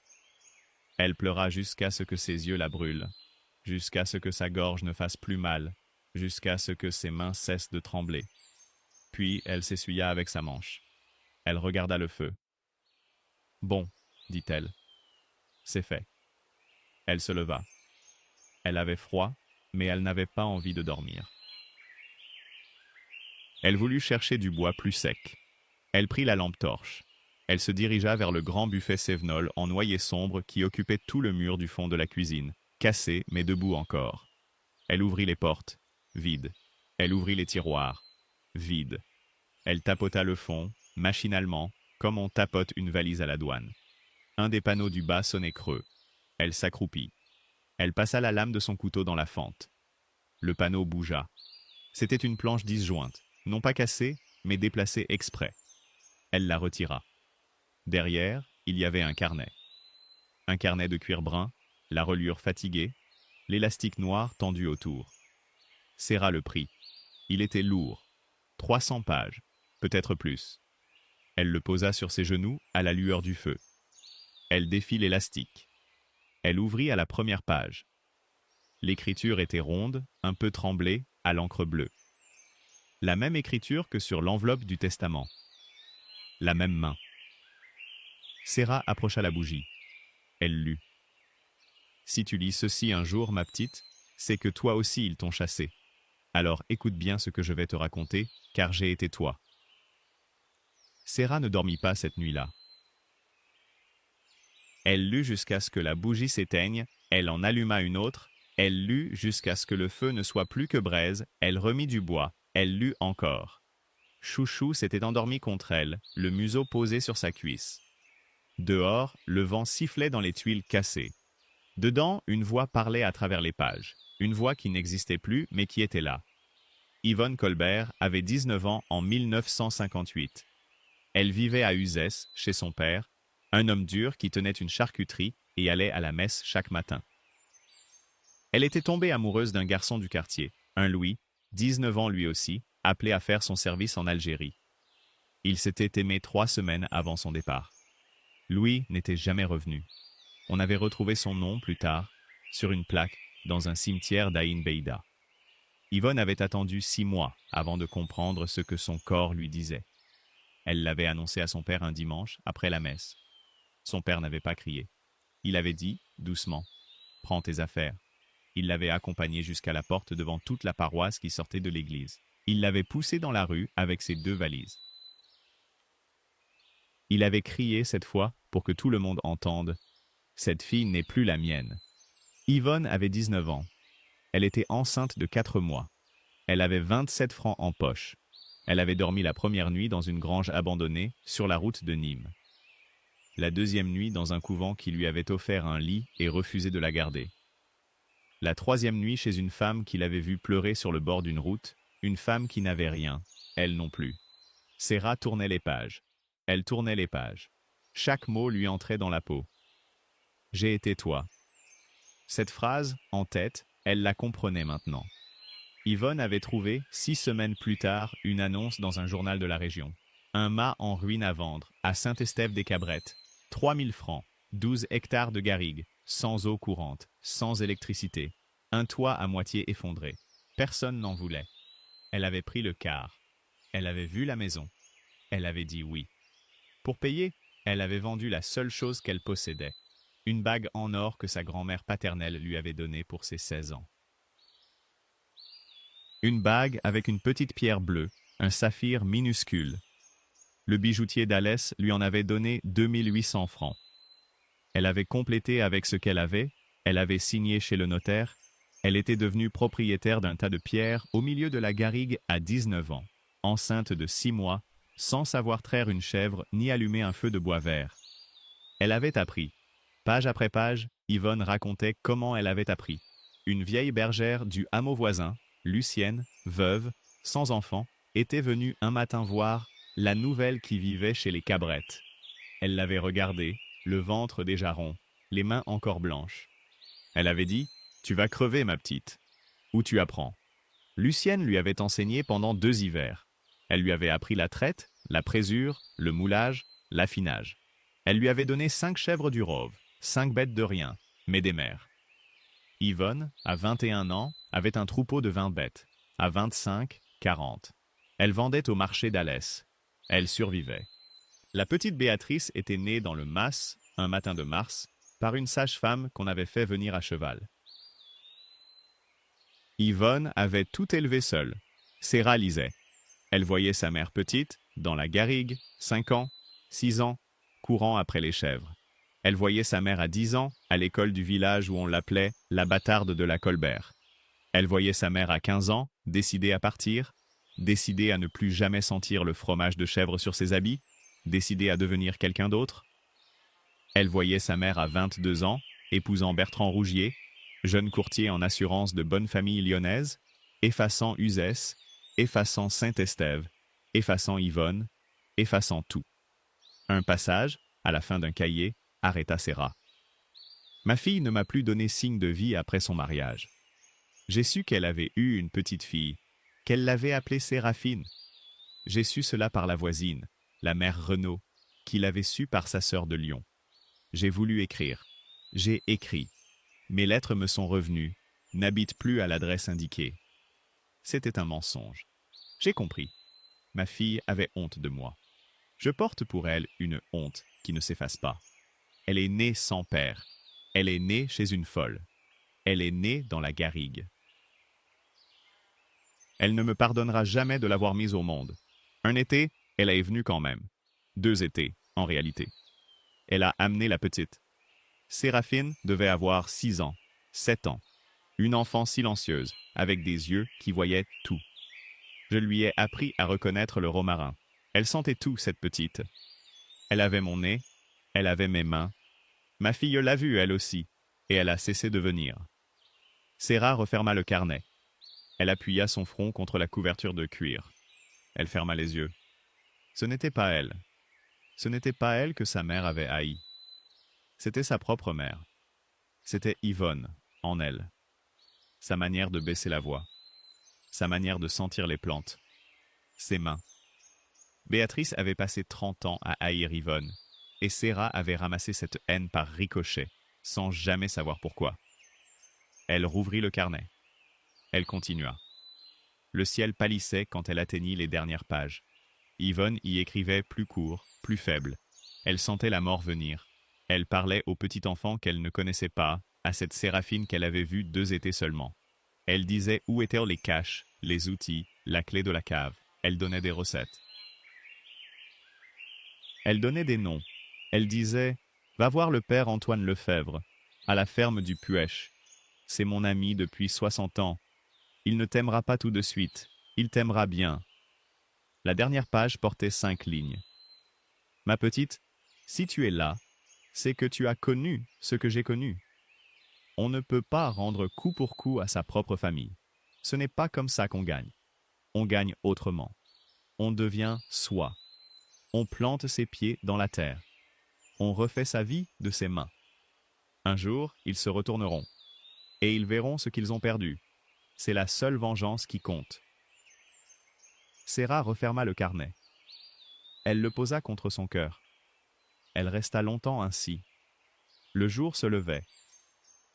Elle pleura jusqu'à ce que ses yeux la brûlent, jusqu'à ce que sa gorge ne fasse plus mal, jusqu'à ce que ses mains cessent de trembler. Puis elle s'essuya avec sa manche. Elle regarda le feu. « Bon, dit-elle. C'est fait. » Elle se leva. Elle avait froid, mais elle n'avait pas envie de dormir. Elle voulut chercher du bois plus sec. Elle prit la lampe torche. Elle se dirigea vers le grand buffet Sévenol en noyer sombre qui occupait tout le mur du fond de la cuisine, cassé mais debout encore. Elle ouvrit les portes, vide. Elle ouvrit les tiroirs, vide. Elle tapota le fond, machinalement, comme on tapote une valise à la douane. Un des panneaux du bas sonnait creux. Elle s'accroupit. Elle passa la lame de son couteau dans la fente. Le panneau bougea. C'était une planche disjointe, non pas cassée, mais déplacée exprès. Elle la retira. Derrière, il y avait un carnet. un carnet de cuir brun, la reliure fatiguée, l'élastique noir tendu autour. Serra le prit. Il était lourd. 300 pages, peut-être plus. Elle le posa sur ses genoux à la lueur du feu. Elle défit l'élastique. Elle ouvrit à la première page. L'écriture était ronde, un peu tremblée, à l'encre bleue. La même écriture que sur l'enveloppe du testament. La même main. Serra approcha la bougie. Elle lut. « Si tu lis ceci un jour, ma petite, c'est que toi aussi ils t'ont chassé. Alors écoute bien ce que je vais te raconter, car j'ai été toi. » Serra ne dormit pas cette nuit-là. Elle lut jusqu'à ce que la bougie s'éteigne, elle en alluma une autre, elle lut jusqu'à ce que le feu ne soit plus que braise, elle remit du bois, elle lut encore. Chouchou s'était endormi contre elle, le museau posé sur sa cuisse. Dehors, le vent sifflait dans les tuiles cassées. Dedans, une voix parlait à travers les pages, une voix qui n'existait plus mais qui était là. Yvonne Colbert avait 19 ans en 1958. Elle vivait à Uzès, chez son père, un homme dur qui tenait une charcuterie et allait à la messe chaque matin. Elle était tombée amoureuse d'un garçon du quartier, un Louis, 19 ans lui aussi, appelé à faire son service en Algérie. Ils s'étaient aimés 3 semaines avant son départ. Louis n'était jamais revenu. On avait retrouvé son nom plus tard, sur une plaque, dans un cimetière d'Aïn Beïda. Yvonne avait attendu 6 mois avant de comprendre ce que son corps lui disait. Elle l'avait annoncé à son père un dimanche, après la messe. Son père n'avait pas crié. Il avait dit, doucement, « Prends tes affaires. » Il l'avait accompagnée jusqu'à la porte devant toute la paroisse qui sortait de l'église. Il l'avait poussée dans la rue avec ses 2 valises. Il avait crié cette fois pour que tout le monde entende, « Cette fille n'est plus la mienne. » Yvonne avait 19 ans. Elle était enceinte de 4 mois. Elle avait 27 francs en poche. Elle avait dormi la première nuit dans une grange abandonnée sur la route de Nîmes. La deuxième nuit dans un couvent qui lui avait offert un lit et refusé de la garder. La troisième nuit chez une femme qu'il avait vue pleurer sur le bord d'une route, une femme qui n'avait rien, elle non plus. Serra tournait les pages. Elle tournait les pages. Chaque mot lui entrait dans la peau. « J'ai été toi. » Cette phrase, en tête, elle la comprenait maintenant. Yvonne avait trouvé, 6 semaines plus tard, une annonce dans un journal de la région. Un mât en ruine à vendre, à Saint-Estève-des-Cabrettes. 3000 francs, 12 hectares de garrigues, sans eau courante, sans électricité. Un toit à moitié effondré. Personne n'en voulait. Elle avait pris le quart. Elle avait vu la maison. Elle avait dit oui. Pour payer, elle avait vendu la seule chose qu'elle possédait. Une bague en or que sa grand-mère paternelle lui avait donnée pour ses 16 ans. Une bague avec une petite pierre bleue, un saphir minuscule. Le bijoutier d'Alès lui en avait donné 2800 francs. Elle avait complété avec ce qu'elle avait signé chez le notaire, elle était devenue propriétaire d'un tas de pierres au milieu de la garrigue à 19 ans, enceinte de 6 mois, sans savoir traire une chèvre ni allumer un feu de bois vert. Elle avait appris. Page après page, Yvonne racontait comment elle avait appris. Une vieille bergère du hameau voisin, Lucienne, veuve, sans enfant, était venue un matin voir la nouvelle qui vivait chez les Cabrettes. Elle l'avait regardée, le ventre déjà rond, les mains encore blanches. Elle avait dit « Tu vas crever, ma petite. » Où tu apprends. Lucienne lui avait enseigné pendant 2 hivers. Elle lui avait appris la traite, la présure, le moulage, l'affinage. Elle lui avait donné 5 chèvres du Rove, 5 bêtes de rien, mais des mères. Yvonne, à 21 ans, avait un troupeau de 20 bêtes. À 25, 40. Elle vendait au marché d'Alès. Elle survivait. La petite Béatrice était née dans le Mas, un matin de mars, par une sage-femme qu'on avait fait venir à cheval. Yvonne avait tout élevé seule. Serra lisait. Elle voyait sa mère petite, dans la garrigue, 5 ans, 6 ans, courant après les chèvres. Elle voyait sa mère à 10 ans, à l'école du village où on l'appelait la bâtarde de la Colbert. Elle voyait sa mère à 15 ans, décidée à partir, décidée à ne plus jamais sentir le fromage de chèvre sur ses habits, décidée à devenir quelqu'un d'autre. Elle voyait sa mère à 22 ans, épousant Bertrand Rougier, jeune courtier en assurance de bonne famille lyonnaise, effaçant Uzès, effaçant Saint-Estève, effaçant Yvonne, effaçant tout. Un passage, à la fin d'un cahier, arrêta Serra. Ma fille ne m'a plus donné signe de vie après son mariage. J'ai su qu'elle avait eu une petite fille, qu'elle l'avait appelée Séraphine. J'ai su cela par la voisine, la mère Renaud, qui l'avait su par sa sœur de Lyon. J'ai voulu écrire. J'ai écrit. Mes lettres me sont revenues, n'habitent plus à l'adresse indiquée. C'était un mensonge. J'ai compris. Ma fille avait honte de moi. Je porte pour elle une honte qui ne s'efface pas. Elle est née sans père. Elle est née chez une folle. Elle est née dans la garrigue. Elle ne me pardonnera jamais de l'avoir mise au monde. Un été, elle est venue quand même. 2 étés, en réalité. Elle a amené la petite. Séraphine devait avoir 6 ans, 7 ans. Une enfant silencieuse, avec des yeux qui voyaient tout. Je lui ai appris à reconnaître le romarin. Elle sentait tout, cette petite. Elle avait mon nez, elle avait mes mains. Ma fille l'a vue, elle aussi, et elle a cessé de venir. Séra referma le carnet. Elle appuya son front contre la couverture de cuir. Elle ferma les yeux. Ce n'était pas elle. Ce n'était pas elle que sa mère avait haï. C'était sa propre mère. C'était Yvonne, en elle. Sa manière de baisser la voix. Sa manière de sentir les plantes. Ses mains. Béatrice avait passé 30 ans à haïr Yvonne, et Séra avait ramassé cette haine par ricochet, sans jamais savoir pourquoi. Elle rouvrit le carnet. Elle continua. Le ciel pâlissait quand elle atteignit les dernières pages. Yvonne y écrivait plus court, plus faible. Elle sentait la mort venir. Elle parlait au petit enfant qu'elle ne connaissait pas, à cette Séraphine qu'elle avait vue 2 étés seulement. Elle disait où étaient les caches, les outils, la clé de la cave. Elle donnait des recettes. Elle donnait des noms. Elle disait « Va voir le père Antoine Lefebvre, à la ferme du Puech. C'est mon ami depuis 60 ans. Il ne t'aimera pas tout de suite. Il t'aimera bien. » La dernière page portait 5 lignes. « Ma petite, si tu es là, c'est que tu as connu ce que j'ai connu. On ne peut pas rendre coup pour coup à sa propre famille. Ce n'est pas comme ça qu'on gagne. On gagne autrement. On devient soi. On plante ses pieds dans la terre. On refait sa vie de ses mains. Un jour, ils se retourneront. Et ils verront ce qu'ils ont perdu. C'est la seule vengeance qui compte. » Séra referma le carnet. Elle le posa contre son cœur. Elle resta longtemps ainsi. Le jour se levait.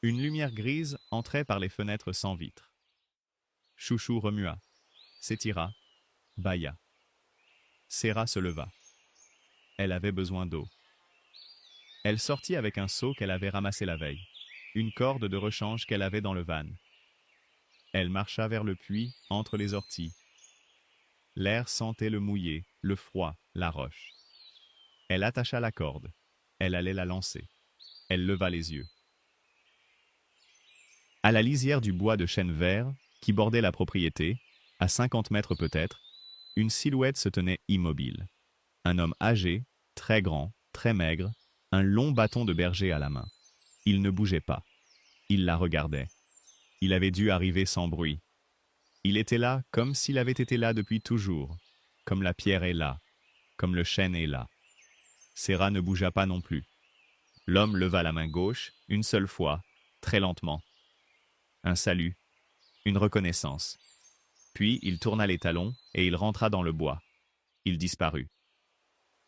Une lumière grise entrait par les fenêtres sans vitres. Chouchou remua, s'étira, bâilla. Séra se leva. Elle avait besoin d'eau. Elle sortit avec un seau qu'elle avait ramassé la veille, une corde de rechange qu'elle avait dans le van. Elle marcha vers le puits, entre les orties. L'air sentait le mouillé, le froid, la roche. Elle attacha la corde. Elle allait la lancer. Elle leva les yeux. À la lisière du bois de chêne vert, qui bordait la propriété, à 50 mètres peut-être, une silhouette se tenait immobile. Un homme âgé, très grand, très maigre, un long bâton de berger à la main. Il ne bougeait pas. Il la regardait. Il avait dû arriver sans bruit. Il était là comme s'il avait été là depuis toujours, comme la pierre est là, comme le chêne est là. Séra ne bougea pas non plus. L'homme leva la main gauche, une seule fois, très lentement. Un salut, une reconnaissance. Puis il tourna les talons et il rentra dans le bois. Il disparut.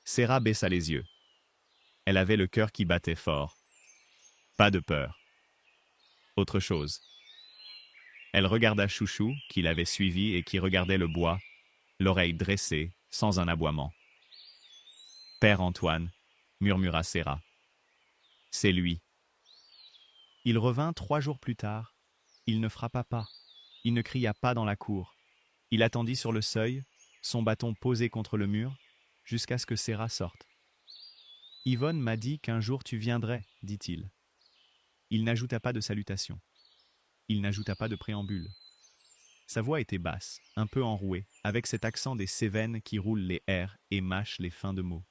Séra baissa les yeux. Elle avait le cœur qui battait fort. Pas de peur. Autre chose. Elle regarda Chouchou, qui l'avait suivi et qui regardait le bois, l'oreille dressée, sans un aboiement. « Père Antoine, » murmura Séra. « C'est lui. » Il revint 3 jours plus tard. Il ne frappa pas. Il ne cria pas dans la cour. Il attendit sur le seuil, son bâton posé contre le mur, jusqu'à ce que Séra sorte. « Yvonne m'a dit qu'un jour tu viendrais, dit-il. » Il n'ajouta pas de salutation. Il n'ajouta pas de préambule. Sa voix était basse, un peu enrouée, avec cet accent des Cévennes qui roulent les R et mâchent les fins de mots.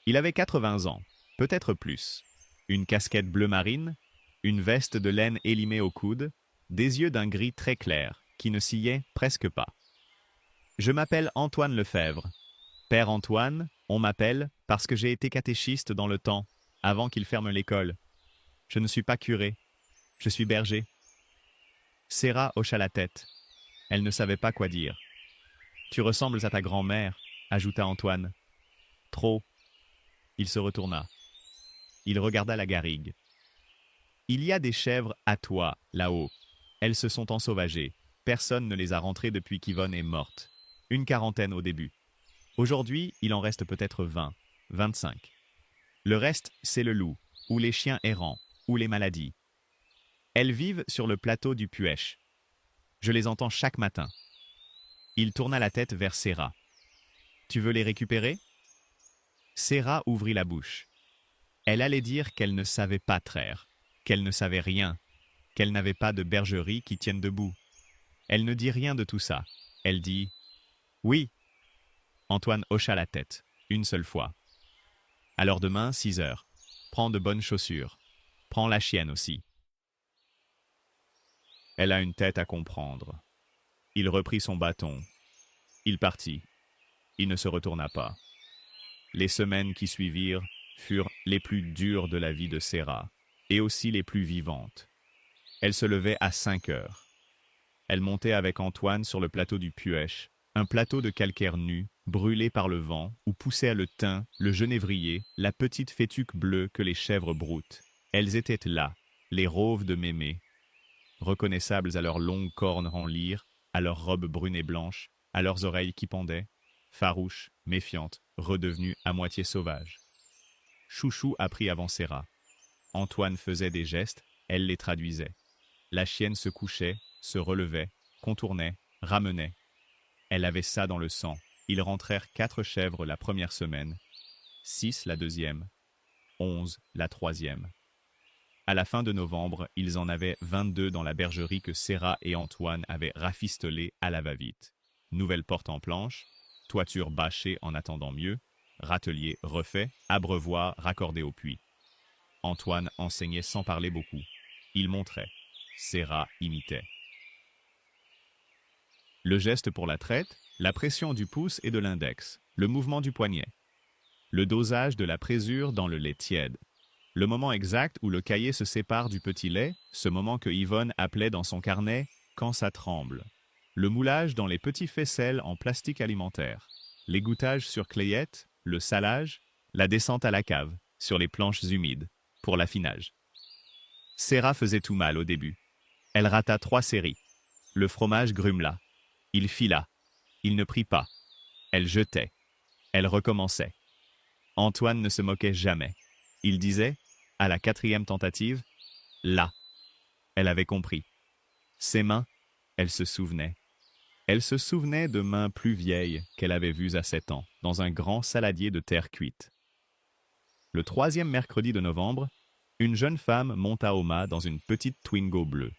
Il avait 80 ans, peut-être plus. Une casquette bleu marine, une veste de laine élimée au coude, des yeux d'un gris très clair, qui ne sciaient presque pas. « Je m'appelle Antoine Lefebvre. Père Antoine, on m'appelle parce que j'ai été catéchiste dans le temps. avant qu'il ferme l'école. Je ne suis pas curé, je suis berger. Serra hocha la tête. Elle ne savait pas quoi dire. Tu ressembles à ta grand-mère, ajouta Antoine. Trop. Il se retourna. Il regarda la garrigue. Il y a des chèvres à toi, là-haut. Elles se sont ensauvagées. Personne ne les a rentrées depuis qu'Yvonne est morte. Une quarantaine au début. Aujourd'hui, il en reste peut-être 20, 25. Le reste, c'est le loup, ou les chiens errants, ou les maladies. Elles vivent sur le plateau du Puech. Je les entends chaque matin. Il tourna la tête vers Serra. Tu veux les récupérer? Serra ouvrit la bouche. Elle allait dire qu'elle ne savait pas traire, qu'elle ne savait rien, qu'elle n'avait pas de bergerie qui tienne debout. Elle ne dit rien de tout ça. Elle dit « Oui ». Antoine hocha la tête, une seule fois. Alors demain, 6 heures. Prends de bonnes chaussures. Prends la chienne aussi. Elle a une tête à comprendre. Il reprit son bâton. Il partit. Il ne se retourna pas. Les semaines qui suivirent furent les plus dures de la vie de Serra, et aussi les plus vivantes. Elle se levait à 5 heures. Elle montait avec Antoine sur le plateau du Puech, un plateau de calcaire nu, brûlé par le vent, où poussaient le thym, le genévrier, la petite fétuque bleue que les chèvres broutent. Elles étaient là, les rauves de Mémé, reconnaissables à leurs longues cornes en lyre, à leurs robes brunes et blanches, à leurs oreilles qui pendaient, farouches, méfiantes, redevenues à moitié sauvages. Chouchou apprit avant Serra. Antoine faisait des gestes, elle les traduisait. La chienne se couchait, se relevait, contournait, ramenait. Elle avait ça dans le sang. Ils rentrèrent 4 chèvres la première semaine, 6 la deuxième, 11 la troisième. À la fin de novembre, ils en avaient 22 dans la bergerie que Serra et Antoine avaient rafistolée à la va-vite. Nouvelle porte en planche, toiture bâchée en attendant mieux, râtelier refait, abreuvoir raccordé au puits. Antoine enseignait sans parler beaucoup. Il montrait. Serra imitait. Le geste pour la traite, la pression du pouce et de l'index, le mouvement du poignet, le dosage de la présure dans le lait tiède, le moment exact où le cahier se sépare du petit lait, ce moment que Yvonne appelait dans son carnet « quand ça tremble », le moulage dans les petits faisselles en plastique alimentaire, l'égouttage sur clayette, le salage, la descente à la cave, sur les planches humides, pour l'affinage. Serra faisait tout mal au début. Elle rata 3 séries. Le fromage grumela. Il fila. Il ne prit pas. Elle jetait. Elle recommençait. Antoine ne se moquait jamais. Il disait, à la 4e tentative, « là ». Elle avait compris. Ses mains, elle se souvenait. Elle se souvenait de mains plus vieilles qu'elle avait vues à 7 ans, dans un grand saladier de terre cuite. Le 3e mercredi de novembre, une jeune femme monta au mât dans une petite Twingo bleue.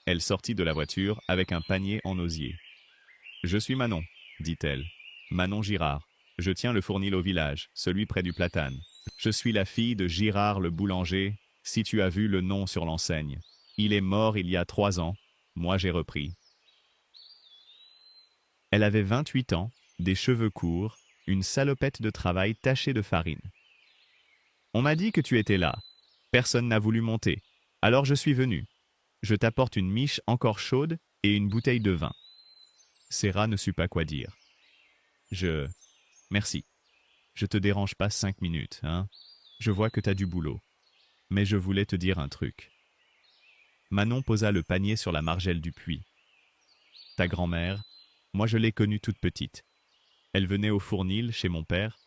Elle sortit de la voiture avec un panier en osier. « Je suis Manon », dit-elle. « Manon Girard. Je tiens le fournil au village, celui près du platane. Je suis la fille de Girard le boulanger, si tu as vu le nom sur l'enseigne. Il est mort il y a 3 ans. Moi j'ai repris. » Elle avait 28 ans, des cheveux courts, une salopette de travail tachée de farine. « On m'a dit que tu étais là. Personne n'a voulu monter. Alors je suis venu. Je t'apporte une miche encore chaude et une bouteille de vin. » Serra ne sut pas quoi dire. « Merci. Je te dérange pas 5 minutes, hein? Je vois que t'as du boulot. Mais je voulais te dire un truc. » Manon posa le panier sur la margelle du puits. « Ta grand-mère, moi je l'ai connue toute petite. Elle venait au fournil chez mon père.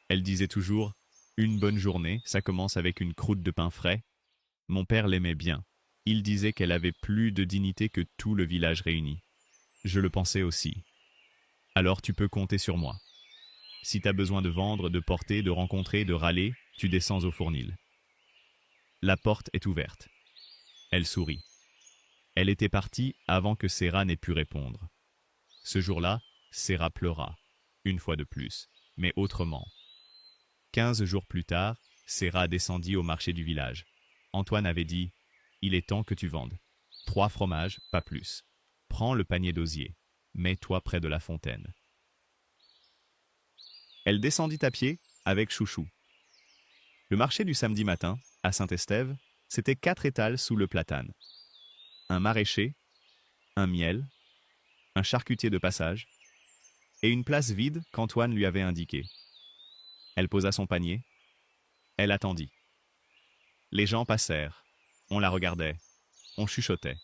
Elle disait toujours « Une bonne journée, ça commence avec une croûte de pain frais. » Mon père l'aimait bien. Il disait qu'elle avait plus de dignité que tout le village réuni. Je le pensais aussi. Alors tu peux compter sur moi. Si t'as besoin de vendre, de porter, de rencontrer, de râler, tu descends au fournil. La porte est ouverte. Elle sourit. Elle était partie avant que Serra n'ait pu répondre. Ce jour-là, Serra pleura, une fois de plus, mais autrement. 15 jours plus tard, Serra descendit au marché du village. Antoine avait dit « Il est temps que tu vendes. 3 fromages, pas plus. Prends le panier d'osier. Mets-toi près de la fontaine. » Elle descendit à pied avec Chouchou. Le marché du samedi matin, à Saint-Estève, c'était 4 étals sous le platane. Un maraîcher, un miel, un charcutier de passage, et une place vide qu'Antoine lui avait indiquée. Elle posa son panier, elle attendit. Les gens passèrent, on la regardait, on chuchotait.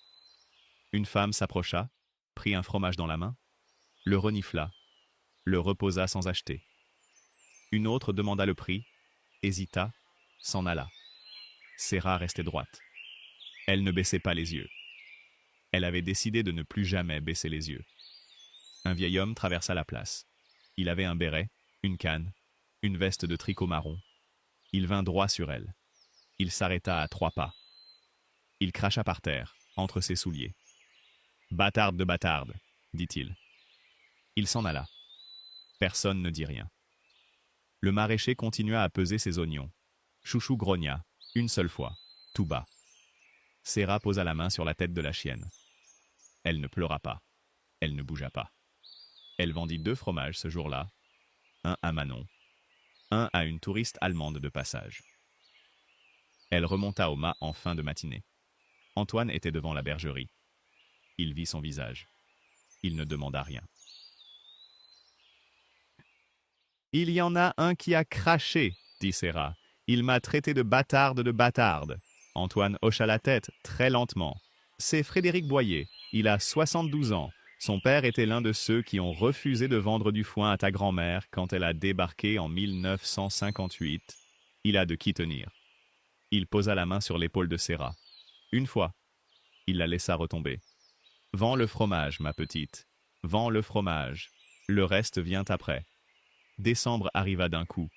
Une femme s'approcha, prit un fromage dans la main, le renifla, le reposa sans acheter. Une autre demanda le prix, hésita, s'en alla. Serra restait droite. Elle ne baissait pas les yeux. Elle avait décidé de ne plus jamais baisser les yeux. Un vieil homme traversa la place. Il avait un béret, une canne, une veste de tricot marron. Il vint droit sur elle. Il s'arrêta à 3 pas. Il cracha par terre, entre ses souliers. « Bâtarde de bâtarde !» dit-il. Il s'en alla. Personne ne dit rien. Le maraîcher continua à peser ses oignons. Chouchou grogna, une seule fois, tout bas. Serra posa la main sur la tête de la chienne. Elle ne pleura pas. Elle ne bougea pas. Elle vendit 2 fromages ce jour-là, un à Manon, un à une touriste allemande de passage. Elle remonta au mât en fin de matinée. Antoine était devant la bergerie. Il vit son visage. Il ne demanda rien. « Il y en a un qui a craché, dit Serra. Il m'a traité de bâtarde de bâtarde. » Antoine hocha la tête très lentement. « C'est Frédéric Boyer. Il a 72 ans. Son père était l'un de ceux qui ont refusé de vendre du foin à ta grand-mère quand elle a débarqué en 1958. Il a de qui tenir. » Il posa la main sur l'épaule de Serra. Une fois, il la laissa retomber. « Vends le fromage, ma petite. Vends le fromage. Le reste vient après. » Décembre arriva d'un coup.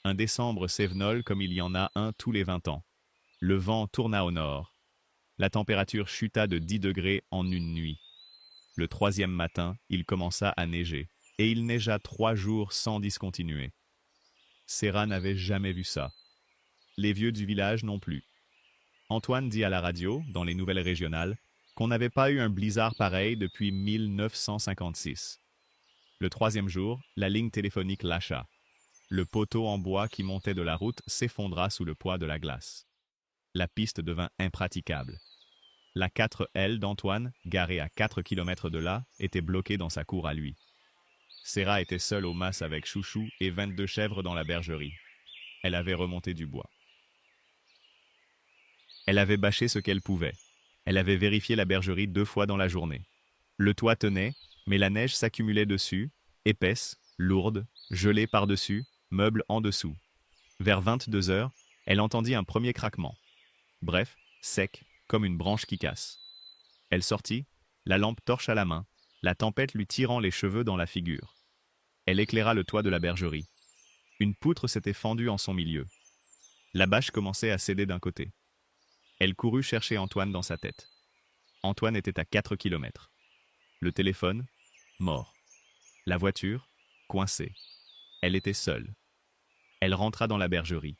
Un décembre cévenol comme il y en a un tous les 20 ans. Le vent tourna au nord. La température chuta de 10 degrés en une nuit. Le 3e matin, il commença à neiger, et il neigea 3 jours sans discontinuer. Serra n'avait jamais vu ça. Les vieux du village non plus. Antoine dit à la radio, dans les nouvelles régionales, qu'on n'avait pas eu un blizzard pareil depuis 1956. Le 3e jour, la ligne téléphonique lâcha. Le poteau en bois qui montait de la route s'effondra sous le poids de la glace. La piste devint impraticable. La 4L d'Antoine, garée à 4 km de là, était bloquée dans sa cour à lui. Serra était seule au mas avec Chouchou et 22 chèvres dans la bergerie. Elle avait remonté du bois. Elle avait bâché ce qu'elle pouvait. Elle avait vérifié la bergerie 2 fois dans la journée. Le toit tenait, mais la neige s'accumulait dessus, épaisse, lourde, gelée par-dessus, meuble en dessous. Vers 22 heures, elle entendit un premier craquement. Bref, sec, comme une branche qui casse. Elle sortit, la lampe torche à la main, la tempête lui tirant les cheveux dans la figure. Elle éclaira le toit de la bergerie. Une poutre s'était fendue en son milieu. La bâche commençait à céder d'un côté. Elle courut chercher Antoine dans sa tête. Antoine était à 4 km. Le téléphone, mort. La voiture, coincée. Elle était seule. Elle rentra dans la bergerie.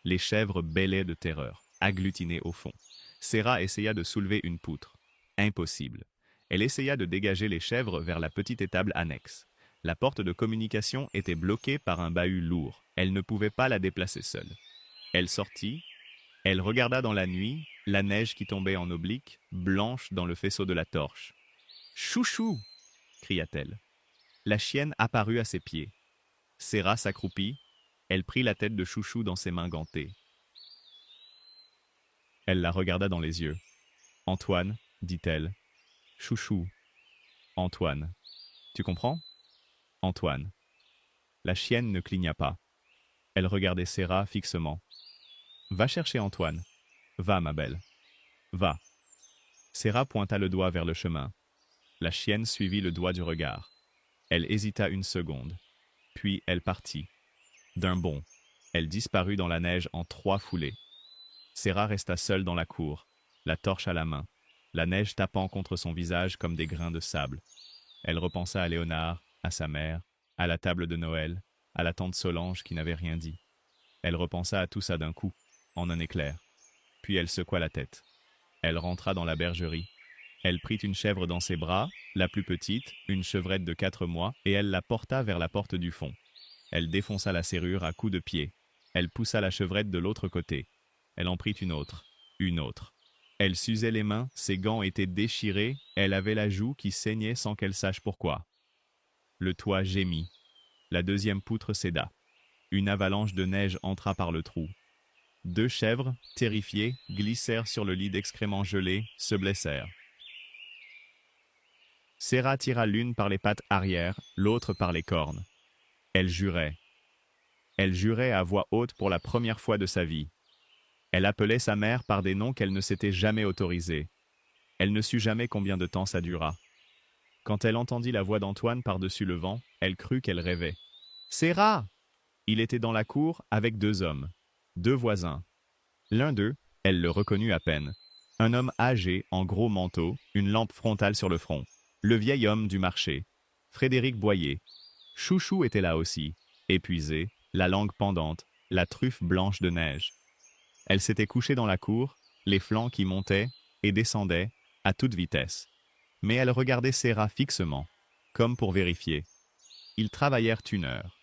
Les chèvres bêlaient de terreur, agglutinées au fond. Serra essaya de soulever une poutre. Impossible. Elle essaya de dégager les chèvres vers la petite étable annexe. La porte de communication était bloquée par un bahut lourd. Elle ne pouvait pas la déplacer seule. Elle sortit. Elle regarda dans la nuit, la neige qui tombait en oblique, blanche dans le faisceau de la torche. « Chouchou !» cria-t-elle. La chienne apparut à ses pieds. Serra s'accroupit. Elle prit la tête de Chouchou dans ses mains gantées. Elle la regarda dans les yeux. « Antoine, dit-elle. Chouchou. Antoine. Tu comprends? Antoine. » La chienne ne cligna pas. Elle regardait Serra fixement. « Va chercher Antoine. Va, ma belle. Va. » Serra pointa le doigt vers le chemin. La chienne suivit le doigt du regard. Elle hésita une seconde. Puis elle partit. D'un bond, elle disparut dans la neige en 3 foulées. Serra resta seule dans la cour, la torche à la main, la neige tapant contre son visage comme des grains de sable. Elle repensa à Léonard, à sa mère, à la table de Noël, à la tante Solange qui n'avait rien dit. Elle repensa à tout ça d'un coup, en un éclair. Puis elle secoua la tête. Elle rentra dans la bergerie. Elle prit une chèvre dans ses bras, la plus petite, une chevrette de 4 mois, et elle la porta vers la porte du fond. Elle défonça la serrure à coups de pied. Elle poussa la chevrette de l'autre côté. Elle en prit une autre, une autre. Elle s'usait les mains, ses gants étaient déchirés, elle avait la joue qui saignait sans qu'elle sache pourquoi. Le toit gémit. La deuxième poutre céda. Une avalanche de neige entra par le trou. 2 chèvres, terrifiées, glissèrent sur le lit d'excréments gelés, se blessèrent. Séra tira l'une par les pattes arrière, l'autre par les cornes. Elle jurait. Elle jurait à voix haute pour la première fois de sa vie. Elle appelait sa mère par des noms qu'elle ne s'était jamais autorisés. Elle ne sut jamais combien de temps ça dura. Quand elle entendit la voix d'Antoine par-dessus le vent, elle crut qu'elle rêvait. « Séra !» Il était dans la cour avec 2 hommes, 2 voisins. L'un d'eux, elle le reconnut à peine. Un homme âgé, en gros manteau, une lampe frontale sur le front. Le vieil homme du marché, Frédéric Boyer. Chouchou était là aussi, épuisé, la langue pendante, la truffe blanche de neige. Elle s'était couchée dans la cour, les flancs qui montaient et descendaient à toute vitesse. Mais elle regardait Séra fixement, comme pour vérifier. Ils travaillèrent 1 heure.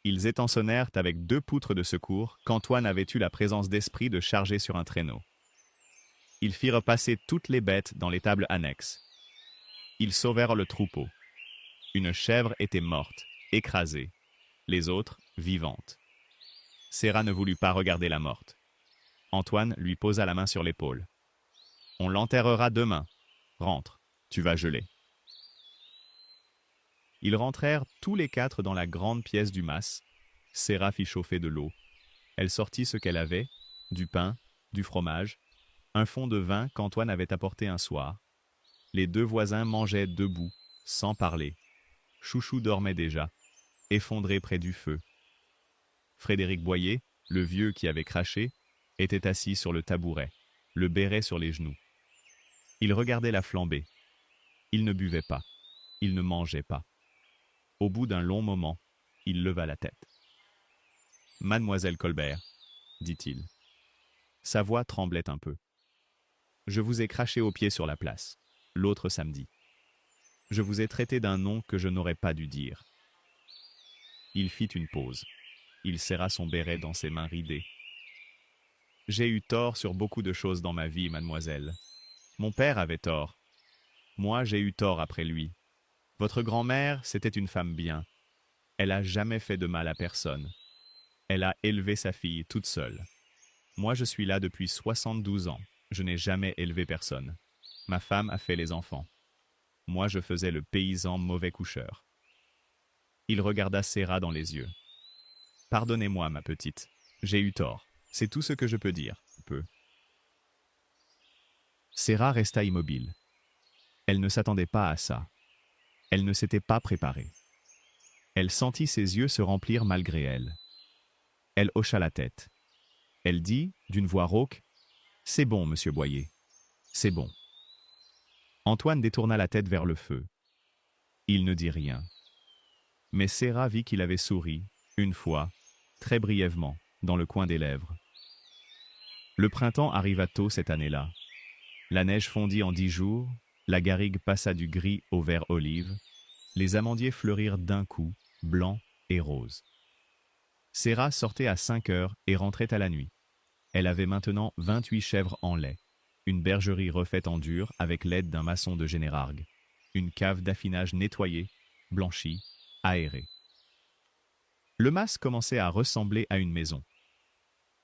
Ils étançonnèrent avec 2 poutres de secours qu'Antoine avait eu la présence d'esprit de charger sur un traîneau. Ils firent passer toutes les bêtes dans l'étable annexe. Ils sauvèrent le troupeau. Une chèvre était morte, écrasée. Les autres, vivantes. Séra ne voulut pas regarder la morte. Antoine lui posa la main sur l'épaule. « On l'enterrera demain. Rentre, tu vas geler. » Ils rentrèrent tous les 4 dans la grande pièce du mas. Séra fit chauffer de l'eau. Elle sortit ce qu'elle avait, du pain, du fromage, un fond de vin qu'Antoine avait apporté un soir. Les 2 voisins mangeaient debout, sans parler. Chouchou dormait déjà, effondré près du feu. Frédéric Boyer, le vieux qui avait craché, était assis sur le tabouret, le béret sur les genoux. Il regardait la flambée. Il ne buvait pas. Il ne mangeait pas. Au bout d'un long moment, il leva la tête. « Mademoiselle Colbert, » dit-il. Sa voix tremblait un peu. « Je vous ai craché aux pieds sur la place, l'autre samedi. Je vous ai traité d'un nom que je n'aurais pas dû dire. » Il fit une pause. Il serra son béret dans ses mains ridées. « J'ai eu tort sur beaucoup de choses dans ma vie, mademoiselle. Mon père avait tort. Moi, j'ai eu tort après lui. Votre grand-mère, c'était une femme bien. Elle n'a jamais fait de mal à personne. Elle a élevé sa fille toute seule. Moi, je suis là depuis 72 ans. Je n'ai jamais élevé personne. Ma femme a fait les enfants. Moi, je faisais le paysan mauvais coucheur. » Il regarda Séra dans les yeux. « Pardonnez-moi, ma petite. J'ai eu tort. C'est tout ce que je peux dire. Peu. » Séra resta immobile. Elle ne s'attendait pas à ça. Elle ne s'était pas préparée. Elle sentit ses yeux se remplir malgré elle. Elle hocha la tête. Elle dit, d'une voix rauque, « C'est bon, monsieur Boyer. C'est bon. » Antoine détourna la tête vers le feu. Il ne dit rien. Mais Séra vit qu'il avait souri, une fois, très brièvement, dans le coin des lèvres. Le printemps arriva tôt cette année-là. La neige fondit en 10 jours, la garrigue passa du gris au vert olive, les amandiers fleurirent d'un coup, blancs et roses. Séra sortait à 5 heures et rentrait à la nuit. Elle avait maintenant 28 chèvres en lait, une bergerie refaite en dur avec l'aide d'un maçon de Générargues, une cave d'affinage nettoyée, blanchie, aérée. Le mas commençait à ressembler à une maison.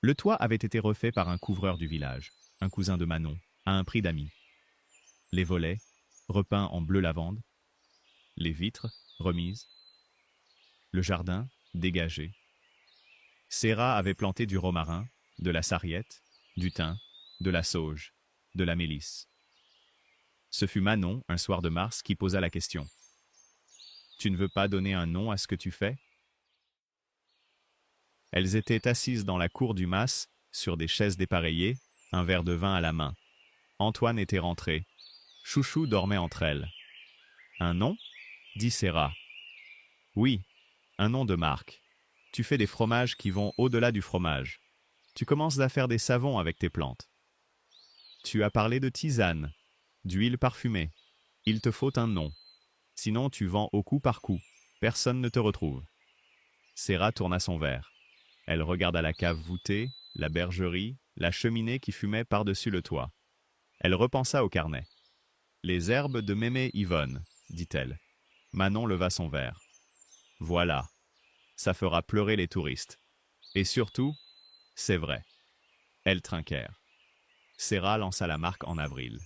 Le toit avait été refait par un couvreur du village, un cousin de Manon, à un prix d'amis. Les volets, repeints en bleu lavande, les vitres, remises, le jardin, dégagé. Séra avait planté du romarin, de la sarriette, du thym, de la sauge, de la mélisse. Ce fut Manon, un soir de mars, qui posa la question. « Tu ne veux pas donner un nom à ce que tu fais ?» Elles étaient assises dans la cour du mas, sur des chaises dépareillées, un verre de vin à la main. Antoine était rentré. Chouchou dormait entre elles. « Un nom ?» dit Séra. « Oui, un nom de marque. Tu fais des fromages qui vont au-delà du fromage. Tu commences à faire des savons avec tes plantes. Tu as parlé de tisane, d'huile parfumée. Il te faut un nom. Sinon tu vends au coup par coup. Personne ne te retrouve. » Séra tourna son verre. Elle regarda la cave voûtée, la bergerie, la cheminée qui fumait par-dessus le toit. Elle repensa au carnet. Les herbes de mémé Yvonne, dit-elle. Manon leva son verre. Voilà, ça fera pleurer les touristes. Et surtout, c'est vrai. Elles trinquèrent. Serra lança la marque en avril.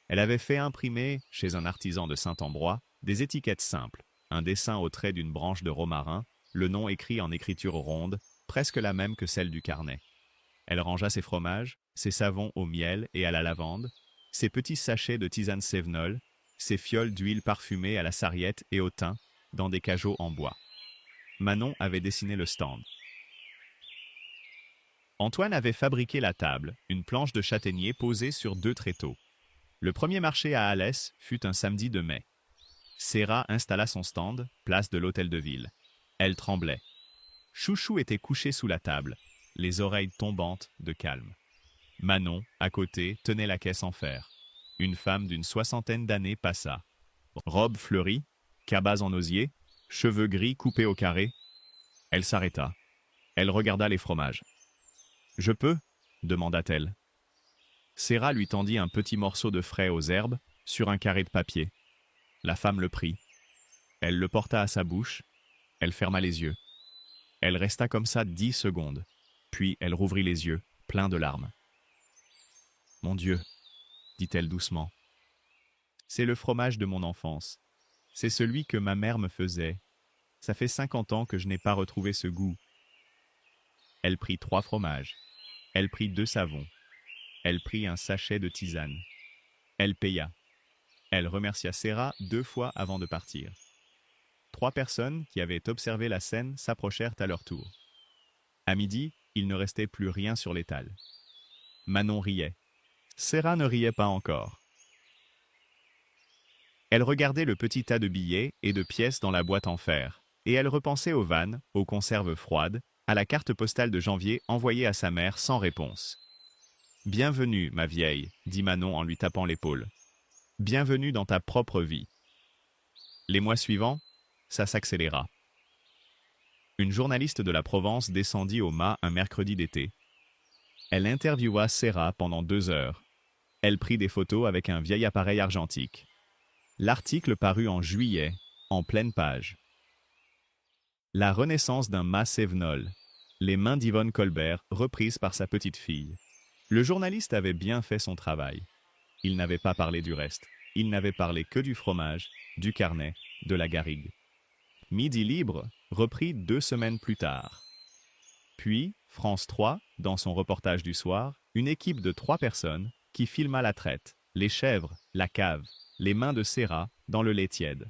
Elle avait fait imprimer, chez un artisan de Saint-Ambrois, des étiquettes simples, un dessin au trait d'une branche de romarin, le nom écrit en écriture ronde, presque la même que celle du carnet. Elle rangea ses fromages, ses savons au miel et à la lavande, ses petits sachets de tisane sévenol, ses fioles d'huile parfumée à la sarriette et au thym, dans des cajots en bois. Manon avait dessiné le stand. Antoine avait fabriqué la table, une planche de châtaignier posée sur 2 tréteaux. Le premier marché à Alès fut un samedi de mai. Serra installa son stand, place de l'hôtel de ville. Elle tremblait. Chouchou était couché sous la table, les oreilles tombantes de calme. Manon, à côté, tenait la caisse en fer. Une femme d'une 60aine d'années passa. Robe fleurie, cabas en osier, cheveux gris coupés au carré. Elle s'arrêta. Elle regarda les fromages. « Je peux ?» demanda-t-elle. Serra lui tendit un petit morceau de frais aux herbes sur un carré de papier. La femme le prit. Elle le porta à sa bouche. Elle ferma les yeux. Elle resta comme ça 10 secondes. Puis elle rouvrit les yeux, pleins de larmes. « Mon Dieu !» dit-elle doucement. « C'est le fromage de mon enfance. C'est celui que ma mère me faisait. Ça fait 50 ans que je n'ai pas retrouvé ce goût. » Elle prit 3 fromages. Elle prit 2 savons. Elle prit un sachet de tisane. Elle paya. Elle remercia Serra 2 fois avant de partir. 3 personnes qui avaient observé la scène s'approchèrent à leur tour. À midi, il ne restait plus rien sur l'étal. Manon riait. Serra ne riait pas encore. Elle regardait le petit tas de billets et de pièces dans la boîte en fer, et elle repensait aux vannes, aux conserves froides, à la carte postale de janvier envoyée à sa mère sans réponse. « Bienvenue, ma vieille, dit Manon en lui tapant l'épaule. Bienvenue dans ta propre vie. » Les mois suivants, ça s'accéléra. Une journaliste de la Provence descendit au mât un mercredi d'été. Elle interviewa Serra pendant 2 heures. Elle prit des photos avec un vieil appareil argentique. L'article parut en juillet, en pleine page. La renaissance d'un mât Sévenol. Les mains d'Yvonne Colbert, reprises par sa petite fille. Le journaliste avait bien fait son travail. Il n'avait pas parlé du reste. Il n'avait parlé que du fromage, du carnet, de la garrigue. Midi libre reprit 2 semaines plus tard. Puis, France 3, dans son reportage du soir, une équipe de 3 personnes qui filma la traite, les chèvres, la cave, les mains de Serra dans le lait tiède.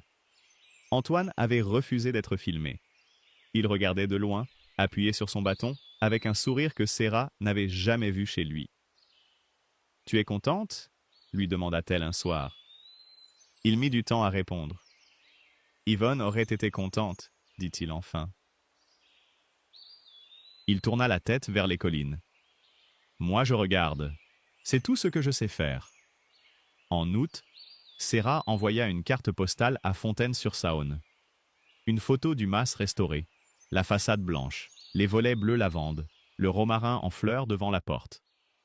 Antoine avait refusé d'être filmé. Il regardait de loin, appuyé sur son bâton, avec un sourire que Serra n'avait jamais vu chez lui. « Tu es contente ?» lui demanda-t-elle un soir. Il mit du temps à répondre. « Yvonne aurait été contente, » dit-il enfin. Il tourna la tête vers les collines. « Moi je regarde. C'est tout ce que je sais faire. » En août, Serra envoya une carte postale à Fontaine-sur-Saône. Une photo du mas restauré, la façade blanche, les volets bleu lavande, le romarin en fleurs devant la porte.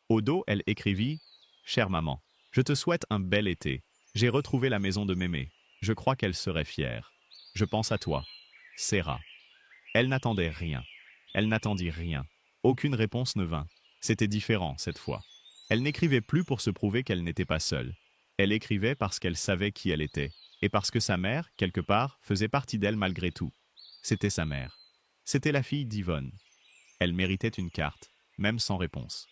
Au dos, elle écrivit « Chère maman, je te souhaite un bel été. J'ai retrouvé la maison de mémé. Je crois qu'elle serait fière. Je pense à toi. Serra. » Elle n'attendait rien. Elle n'attendit rien. Aucune réponse ne vint. C'était différent cette fois. Elle n'écrivait plus pour se prouver qu'elle n'était pas seule. Elle écrivait parce qu'elle savait qui elle était, et parce que sa mère, quelque part, faisait partie d'elle malgré tout. C'était sa mère. C'était la fille d'Yvonne. Elle méritait une carte, même sans réponse.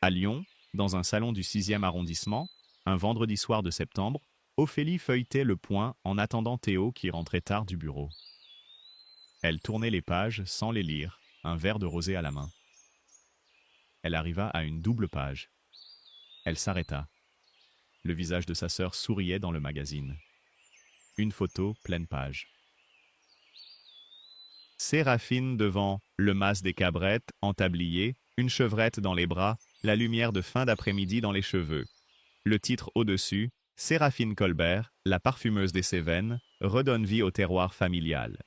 À Lyon, dans un salon du 6e arrondissement, un vendredi soir de septembre, Ophélie feuilletait Le Point en attendant Théo qui rentrait tard du bureau. Elle tournait les pages sans les lire, un verre de rosé à la main. Elle arriva à une double page. Elle s'arrêta. Le visage de sa sœur souriait dans le magazine. Une photo pleine page. Séraphine devant le mas des cabrettes, en tablier, une chevrette dans les bras, la lumière de fin d'après-midi dans les cheveux. Le titre au-dessus, Séraphine Colbert, la parfumeuse des Cévennes, redonne vie au terroir familial.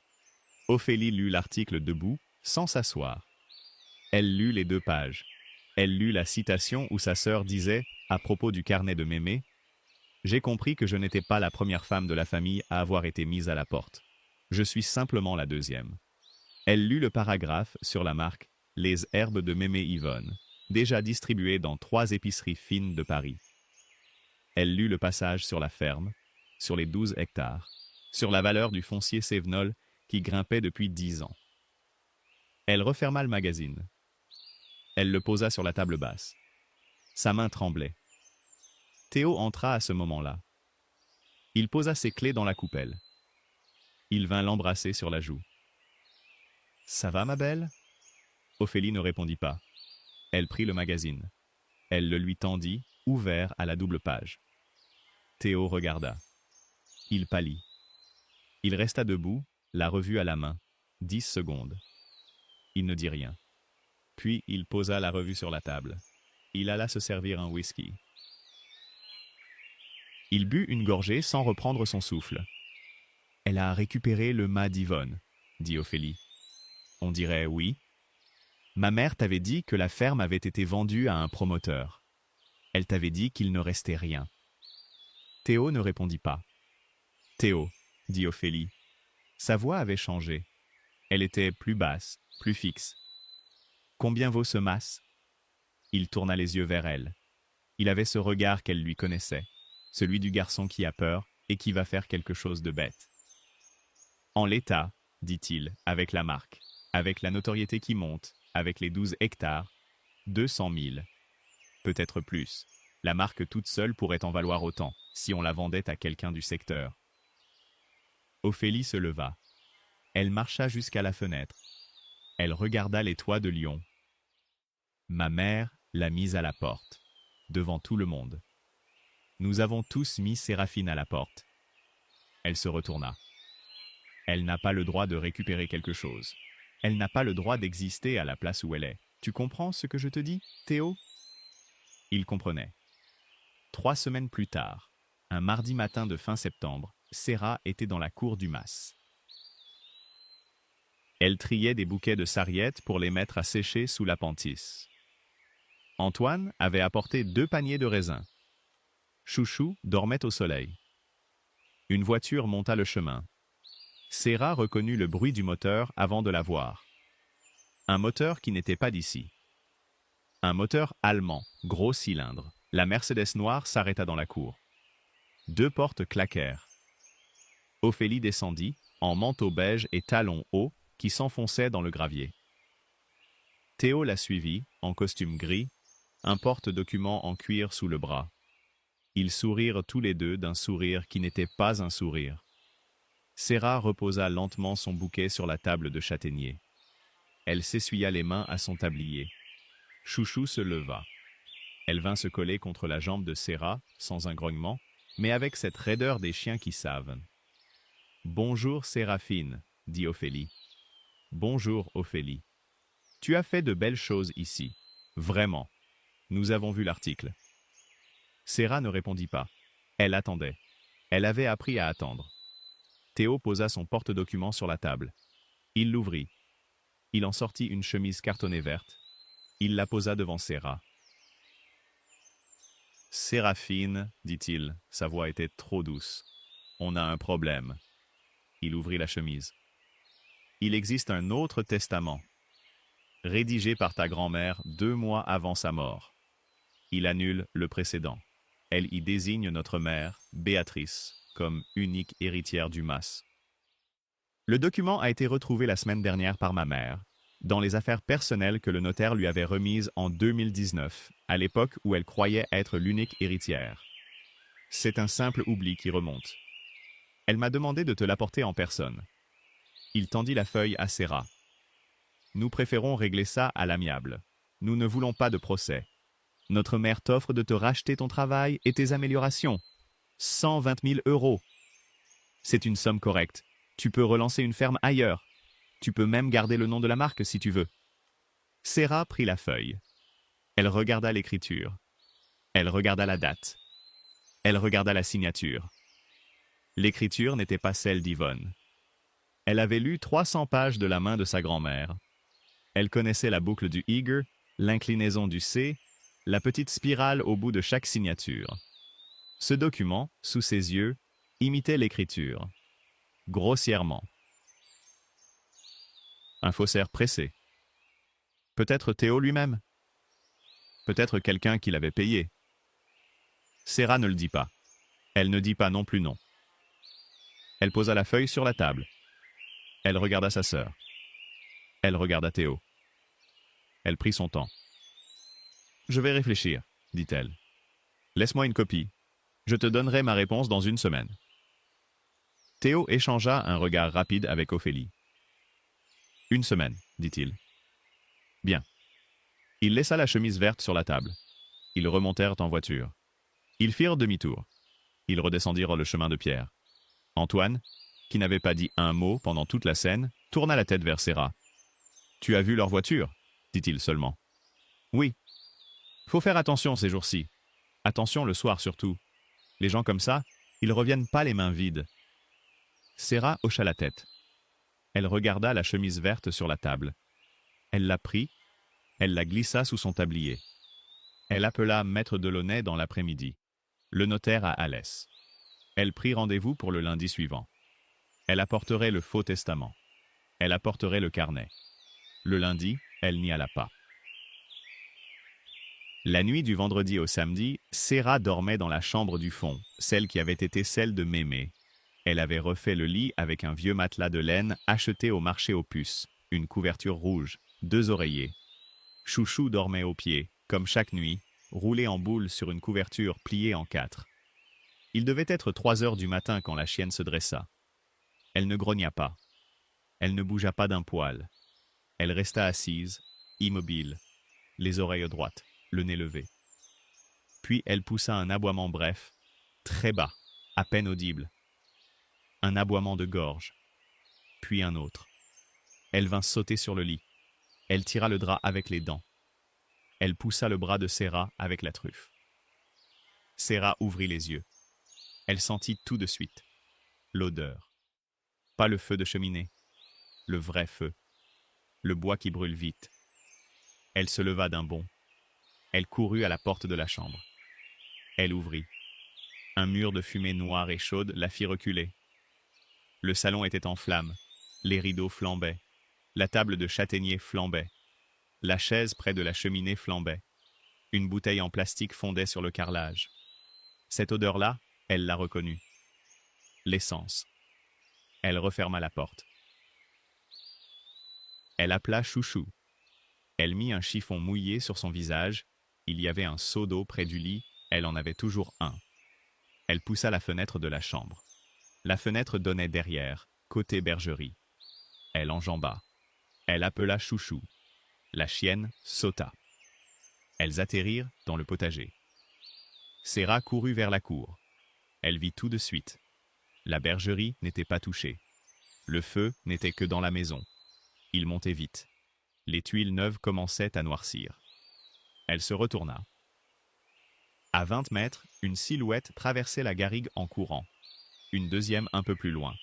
Ophélie lut l'article debout, sans s'asseoir. Elle lut les 2 pages. Elle lut la citation où sa sœur disait, à propos du carnet de Mémé, « J'ai compris que je n'étais pas la première femme de la famille à avoir été mise à la porte. Je suis simplement la deuxième. » Elle lut le paragraphe sur la marque « Les herbes de Mémé Yvonne », déjà distribuées dans 3 épiceries fines de Paris. Elle lut le passage sur la ferme, sur les 12 hectares, sur la valeur du foncier Sévenol qui grimpait depuis 10 ans. Elle referma le magazine. Elle le posa sur la table basse. Sa main tremblait. Théo entra à ce moment-là. Il posa ses clés dans la coupelle. Il vint l'embrasser sur la joue. « Ça va, ma belle ?» Ophélie ne répondit pas. Elle prit le magazine. Elle le lui tendit, ouvert à la double page. Théo regarda. Il pâlit. Il resta debout, la revue à la main, 10 secondes. Il ne dit rien. Puis il posa la revue sur la table. Il alla se servir un whisky. Il but une gorgée sans reprendre son souffle. « Elle a récupéré le mât d'Yvonne, » dit Ophélie. « On dirait oui. Ma mère t'avait dit que la ferme avait été vendue à un promoteur. Elle t'avait dit qu'il ne restait rien. » Théo ne répondit pas. « Théo, » dit Ophélie. Sa voix avait changé. Elle était plus basse, plus fixe. « Combien vaut ce mas ?» Il tourna les yeux vers elle. Il avait ce regard qu'elle lui connaissait, celui du garçon qui a peur et qui va faire quelque chose de bête. « En l'état, » dit-il, avec la marque, avec la notoriété qui monte, avec les 12 hectares, 200 000. Peut-être plus. La marque toute seule pourrait en valoir autant, si on la vendait à quelqu'un du secteur. Ophélie se leva. Elle marcha jusqu'à la fenêtre. Elle regarda les toits de Lyon. Ma mère l'a mise à la porte, devant tout le monde. Nous avons tous mis Séraphine à la porte. Elle se retourna. Elle n'a pas le droit de récupérer quelque chose. Elle n'a pas le droit d'exister à la place où elle est. Tu comprends ce que je te dis, Théo ? Il comprenait. 3 semaines plus tard, un mardi matin de fin septembre, Séra était dans la cour du mas. Elle triait des bouquets de sarriette pour les mettre à sécher sous l'appentis. Antoine avait apporté 2 paniers de raisins. Chouchou dormait au soleil. Une voiture monta le chemin. Séra reconnut le bruit du moteur avant de la voir. Un moteur qui n'était pas d'ici. Un moteur allemand, gros cylindre. La Mercedes noire s'arrêta dans la cour. 2 portes claquèrent. Ophélie descendit, en manteau beige et talons hauts, qui s'enfonçaient dans le gravier. Théo la suivit, en costume gris, un porte-document en cuir sous le bras. Ils sourirent tous les deux d'un sourire qui n'était pas un sourire. Séra reposa lentement son bouquet sur la table de châtaignier. Elle s'essuya les mains à son tablier. Chouchou se leva. Elle vint se coller contre la jambe de Séra, sans un grognement, mais avec cette raideur des chiens qui savent. « Bonjour Séraphine, » dit Ophélie. « Bonjour Ophélie. Tu as fait de belles choses ici. Vraiment. Nous avons vu l'article. » Séra ne répondit pas. Elle attendait. Elle avait appris à attendre. Théo posa son porte-document sur la table. Il l'ouvrit. Il en sortit une chemise cartonnée verte. Il la posa devant Séra. « Séraphine, dit-il, sa voix était trop douce. On a un problème. » Il ouvrit la chemise. « Il existe un autre testament, rédigé par ta grand-mère 2 mois avant sa mort. Il annule le précédent. Elle y désigne notre mère, Béatrice, comme unique héritière du mas. Le document a été retrouvé la semaine dernière par ma mère, dans les affaires personnelles que le notaire lui avait remises en 2019, à l'époque où elle croyait être l'unique héritière. C'est un simple oubli qui remonte. Elle m'a demandé de te l'apporter en personne. » Il tendit la feuille à Séra. « Nous préférons régler ça à l'amiable. Nous ne voulons pas de procès. Notre mère t'offre de te racheter ton travail et tes améliorations. 120 000 €. C'est une somme correcte. Tu peux relancer une ferme ailleurs. Tu peux même garder le nom de la marque si tu veux. » Séra prit la feuille. Elle regarda l'écriture. Elle regarda la date. Elle regarda la signature. L'écriture n'était pas celle d'Yvonne. Elle avait lu 300 pages de la main de sa grand-mère. Elle connaissait la boucle du Eager, l'inclinaison du C, la petite spirale au bout de chaque signature. Ce document, sous ses yeux, imitait l'écriture. Grossièrement. Un faussaire pressé. Peut-être Théo lui-même. Peut-être quelqu'un qui l'avait payé. Sarah ne le dit pas. Elle ne dit pas non plus non. Elle posa la feuille sur la table. Elle regarda sa sœur. Elle regarda Théo. Elle prit son temps. « Je vais réfléchir, dit-elle. Laisse-moi une copie. Je te donnerai ma réponse dans une semaine. » Théo échangea un regard rapide avec Ophélie. « Une semaine, dit-il. »« Bien. » Il laissa la chemise verte sur la table. Ils remontèrent en voiture. Ils firent demi-tour. Ils redescendirent le chemin de pierre. Antoine, qui n'avait pas dit un mot pendant toute la scène, tourna la tête vers Sarah. « Tu as vu leur voiture ?» dit-il seulement. « Oui. Faut faire attention ces jours-ci. Attention le soir surtout. Les gens comme ça, ils reviennent pas les mains vides. » Sarah hocha la tête. Elle regarda la chemise verte sur la table. Elle la prit, elle la glissa sous son tablier. Elle appela Maître Delaunay dans l'après-midi, le notaire à Alès. Elle prit rendez-vous pour le lundi suivant. Elle apporterait le faux testament. Elle apporterait le carnet. Le lundi, elle n'y alla pas. La nuit du vendredi au samedi, Sarah dormait dans la chambre du fond, celle qui avait été celle de Mémé. Elle avait refait le lit avec un vieux matelas de laine acheté au marché aux puces, une couverture rouge, 2 oreillers. Chouchou dormait au pied, comme chaque nuit, roulé en boule sur une couverture pliée en 4. Il devait être 3 heures du matin quand la chienne se dressa. Elle ne grogna pas. Elle ne bougea pas d'un poil. Elle resta assise, immobile, les oreilles droites, le nez levé. Puis elle poussa un aboiement bref, très bas, à peine audible. Un aboiement de gorge, puis un autre. Elle vint sauter sur le lit. Elle tira le drap avec les dents. Elle poussa le bras de Sarah avec la truffe. Sarah ouvrit les yeux. Elle sentit tout de suite l'odeur. Pas le feu de cheminée, le vrai feu, le bois qui brûle vite. Elle se leva d'un bond. Elle courut à la porte de la chambre. Elle ouvrit. Un mur de fumée noire et chaude la fit reculer. Le salon était en flammes. Les rideaux flambaient. La table de châtaignier flambait. La chaise près de la cheminée flambait. Une bouteille en plastique fondait sur le carrelage. Cette odeur-là, elle la reconnut. L'essence. Elle referma la porte. Elle appela Chouchou. Elle mit un chiffon mouillé sur son visage. Il y avait un seau d'eau près du lit. Elle en avait toujours un. Elle poussa la fenêtre de la chambre. La fenêtre donnait derrière, côté bergerie. Elle enjamba. Elle appela Chouchou. La chienne sauta. Elles atterrirent dans le potager. Sarah courut vers la cour. Elle vit tout de suite. La bergerie n'était pas touchée. Le feu n'était que dans la maison. Il montait vite. Les tuiles neuves commençaient à noircir. Elle se retourna. À 20 mètres, une silhouette traversait la garrigue en courant. Une deuxième un peu plus loin.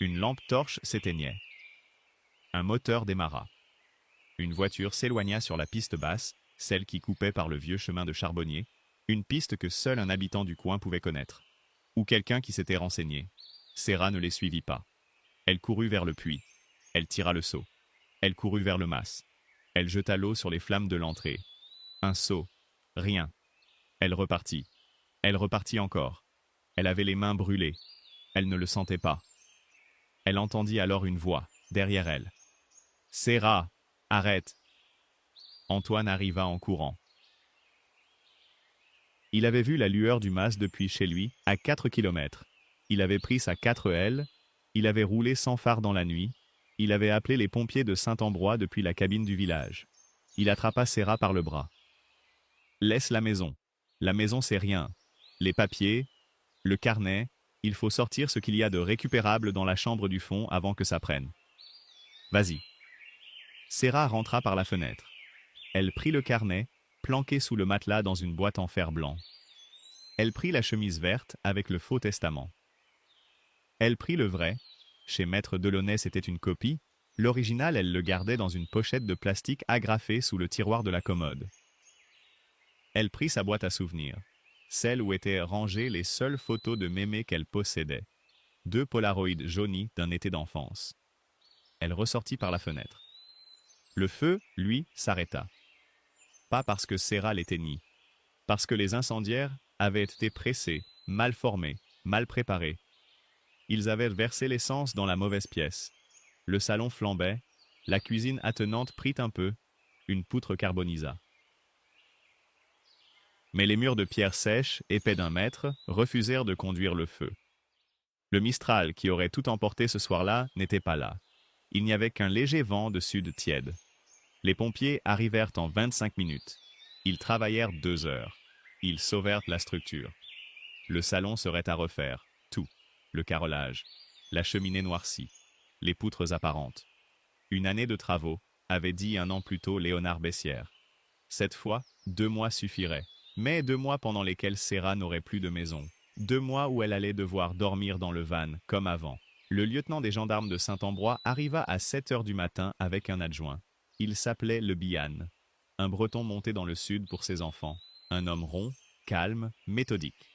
Une lampe torche s'éteignait. Un moteur démarra. Une voiture s'éloigna sur la piste basse, celle qui coupait par le vieux chemin de Charbonnier, une piste que seul un habitant du coin pouvait connaître. Ou quelqu'un qui s'était renseigné. Sarah ne les suivit pas. Elle courut vers le puits. Elle tira le seau. Elle courut vers le mas. Elle jeta l'eau sur les flammes de l'entrée. Un seau. Rien. Elle repartit. Elle repartit encore. Elle avait les mains brûlées. Elle ne le sentait pas. Elle entendit alors une voix, derrière elle. « Sarah, arrête !» Antoine arriva en courant. Il avait vu la lueur du mas depuis chez lui, à 4 kilomètres. Il avait pris sa 4L, il avait roulé sans phare dans la nuit, il avait appelé les pompiers de Saint-Ambrois depuis la cabine du village. Il attrapa Sarah par le bras. « Laisse la maison. La maison, c'est rien. Les papiers, le carnet, il faut sortir ce qu'il y a de récupérable dans la chambre du fond avant que ça prenne. Vas-y. » Sarah rentra par la fenêtre. Elle prit le carnet, planqué sous le matelas dans une boîte en fer blanc. Elle prit la chemise verte avec le faux testament. Elle prit le vrai. Chez Maître Delaunay, c'était une copie. L'original, elle le gardait dans une pochette de plastique agrafée sous le tiroir de la commode. Elle prit sa boîte à souvenirs, celle où étaient rangées les seules photos de mémé qu'elle possédait. 2 polaroïds jaunis d'un été d'enfance. Elle ressortit par la fenêtre. Le feu, lui, s'arrêta. Pas parce que Sarah l'éteignit, parce que les incendiaires avaient été pressés, mal formés, mal préparés. Ils avaient versé l'essence dans la mauvaise pièce. Le salon flambait, la cuisine attenante prit un peu, une poutre carbonisa. Mais les murs de pierre sèche, épais d'1 mètre, refusèrent de conduire le feu. Le Mistral, qui aurait tout emporté ce soir-là, n'était pas là. Il n'y avait qu'un léger vent de sud tiède. Les pompiers arrivèrent en 25 minutes. Ils travaillèrent 2 heures. Ils sauvèrent la structure. Le salon serait à refaire, tout. Le carrelage, la cheminée noircie, les poutres apparentes. 1 année de travaux, avait dit 1 an plus tôt Léonard Bessières. Cette fois, 2 mois suffiraient. Mais 2 mois pendant lesquels Sarah n'aurait plus de maison. 2 mois où elle allait devoir dormir dans le van, comme avant. Le lieutenant des gendarmes de Saint-Ambrois arriva à 7 heures du matin avec un adjoint. Il s'appelait Le Bihan, un breton monté dans le sud pour ses enfants. Un homme rond, calme, méthodique.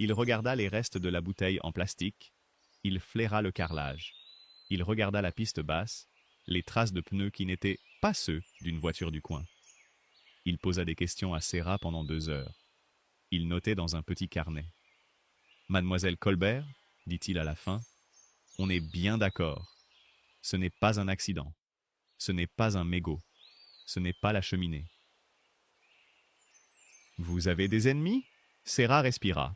Il regarda les restes de la bouteille en plastique. Il flaira le carrelage. Il regarda la piste basse, les traces de pneus qui n'étaient pas ceux d'une voiture du coin. Il posa des questions à Sarah pendant 2 heures. Il notait dans un petit carnet. « Mademoiselle Colbert, dit-il à la fin, on est bien d'accord. Ce n'est pas un accident. Ce n'est pas un mégot. Ce n'est pas la cheminée. » « Vous avez des ennemis ?» Sarah respira.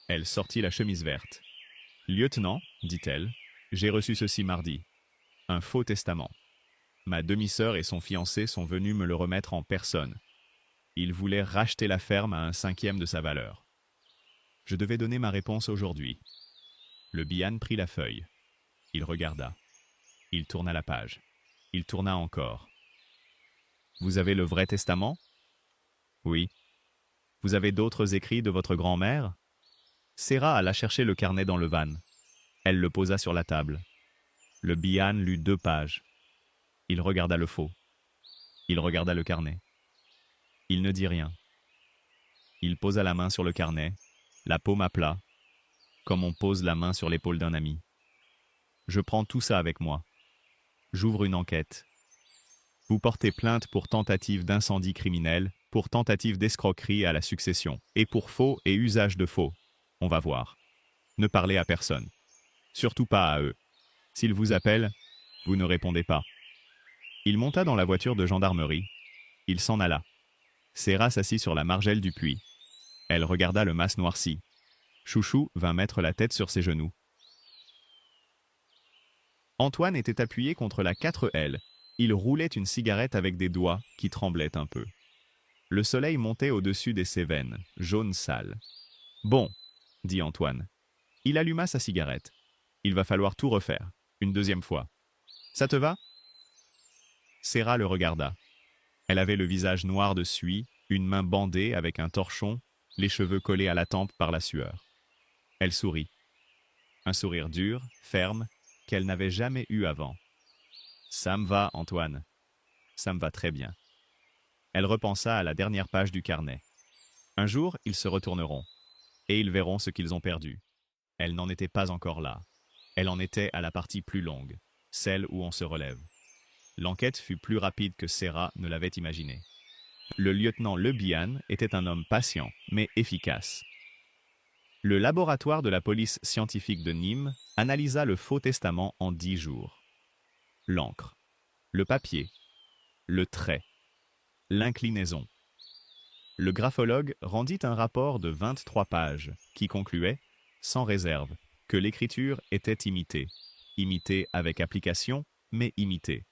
Elle sortit la chemise verte. « Lieutenant, dit-elle, j'ai reçu ceci mardi. Un faux testament. Ma demi-sœur et son fiancé sont venus me le remettre en personne. Ils voulaient racheter la ferme à 1/5 de sa valeur. Je devais donner ma réponse aujourd'hui. » Le Bihan prit la feuille. Il regarda. Il tourna la page. Il tourna encore. « Vous avez le vrai testament ?»« Oui. »« Vous avez d'autres écrits de votre grand-mère ?» Sarah alla chercher le carnet dans le van. Elle le posa sur la table. Le Bihan lut 2 pages. Il regarda le faux. Il regarda le carnet. Il ne dit rien. Il posa la main sur le carnet, la paume à plat, comme on pose la main sur l'épaule d'un ami. « Je prends tout ça avec moi. J'ouvre une enquête. Vous portez plainte pour tentative d'incendie criminel, pour tentative d'escroquerie à la succession, et pour faux et usage de faux. On va voir. Ne parlez à personne. Surtout pas à eux. S'ils vous appellent, vous ne répondez pas. » Il monta dans la voiture de gendarmerie. Il s'en alla. Sarah s'assit sur la margelle du puits. Elle regarda le mas noirci. Chouchou vint mettre la tête sur ses genoux. Antoine était appuyé contre la 4L. Il roulait une cigarette avec des doigts qui tremblaient un peu. Le soleil montait au-dessus des Cévennes, jaune sale. « Bon, » dit Antoine. Il alluma sa cigarette. « Il va falloir tout refaire, une 2e fois. Ça te va ?» Sarah le regarda. Elle avait le visage noir de suie, une main bandée avec un torchon, les cheveux collés à la tempe par la sueur. Elle sourit. Un sourire dur, ferme, qu'elle n'avait jamais eu avant. « Ça me va, Antoine. Ça me va très bien. » Elle repensa à la dernière page du carnet. Un jour, ils se retourneront, et ils verront ce qu'ils ont perdu. Elle n'en était pas encore là. Elle en était à la partie plus longue, celle où on se relève. L'enquête fut plus rapide que Sarah ne l'avait imaginé. Le lieutenant Le Bihan était un homme patient, mais efficace. Le laboratoire de la police scientifique de Nîmes analysa le faux testament en 10 jours. L'encre, le papier, le trait, l'inclinaison. Le graphologue rendit un rapport de 23 pages qui concluait, sans réserve, que l'écriture était imitée. Imitée avec application, mais imitée.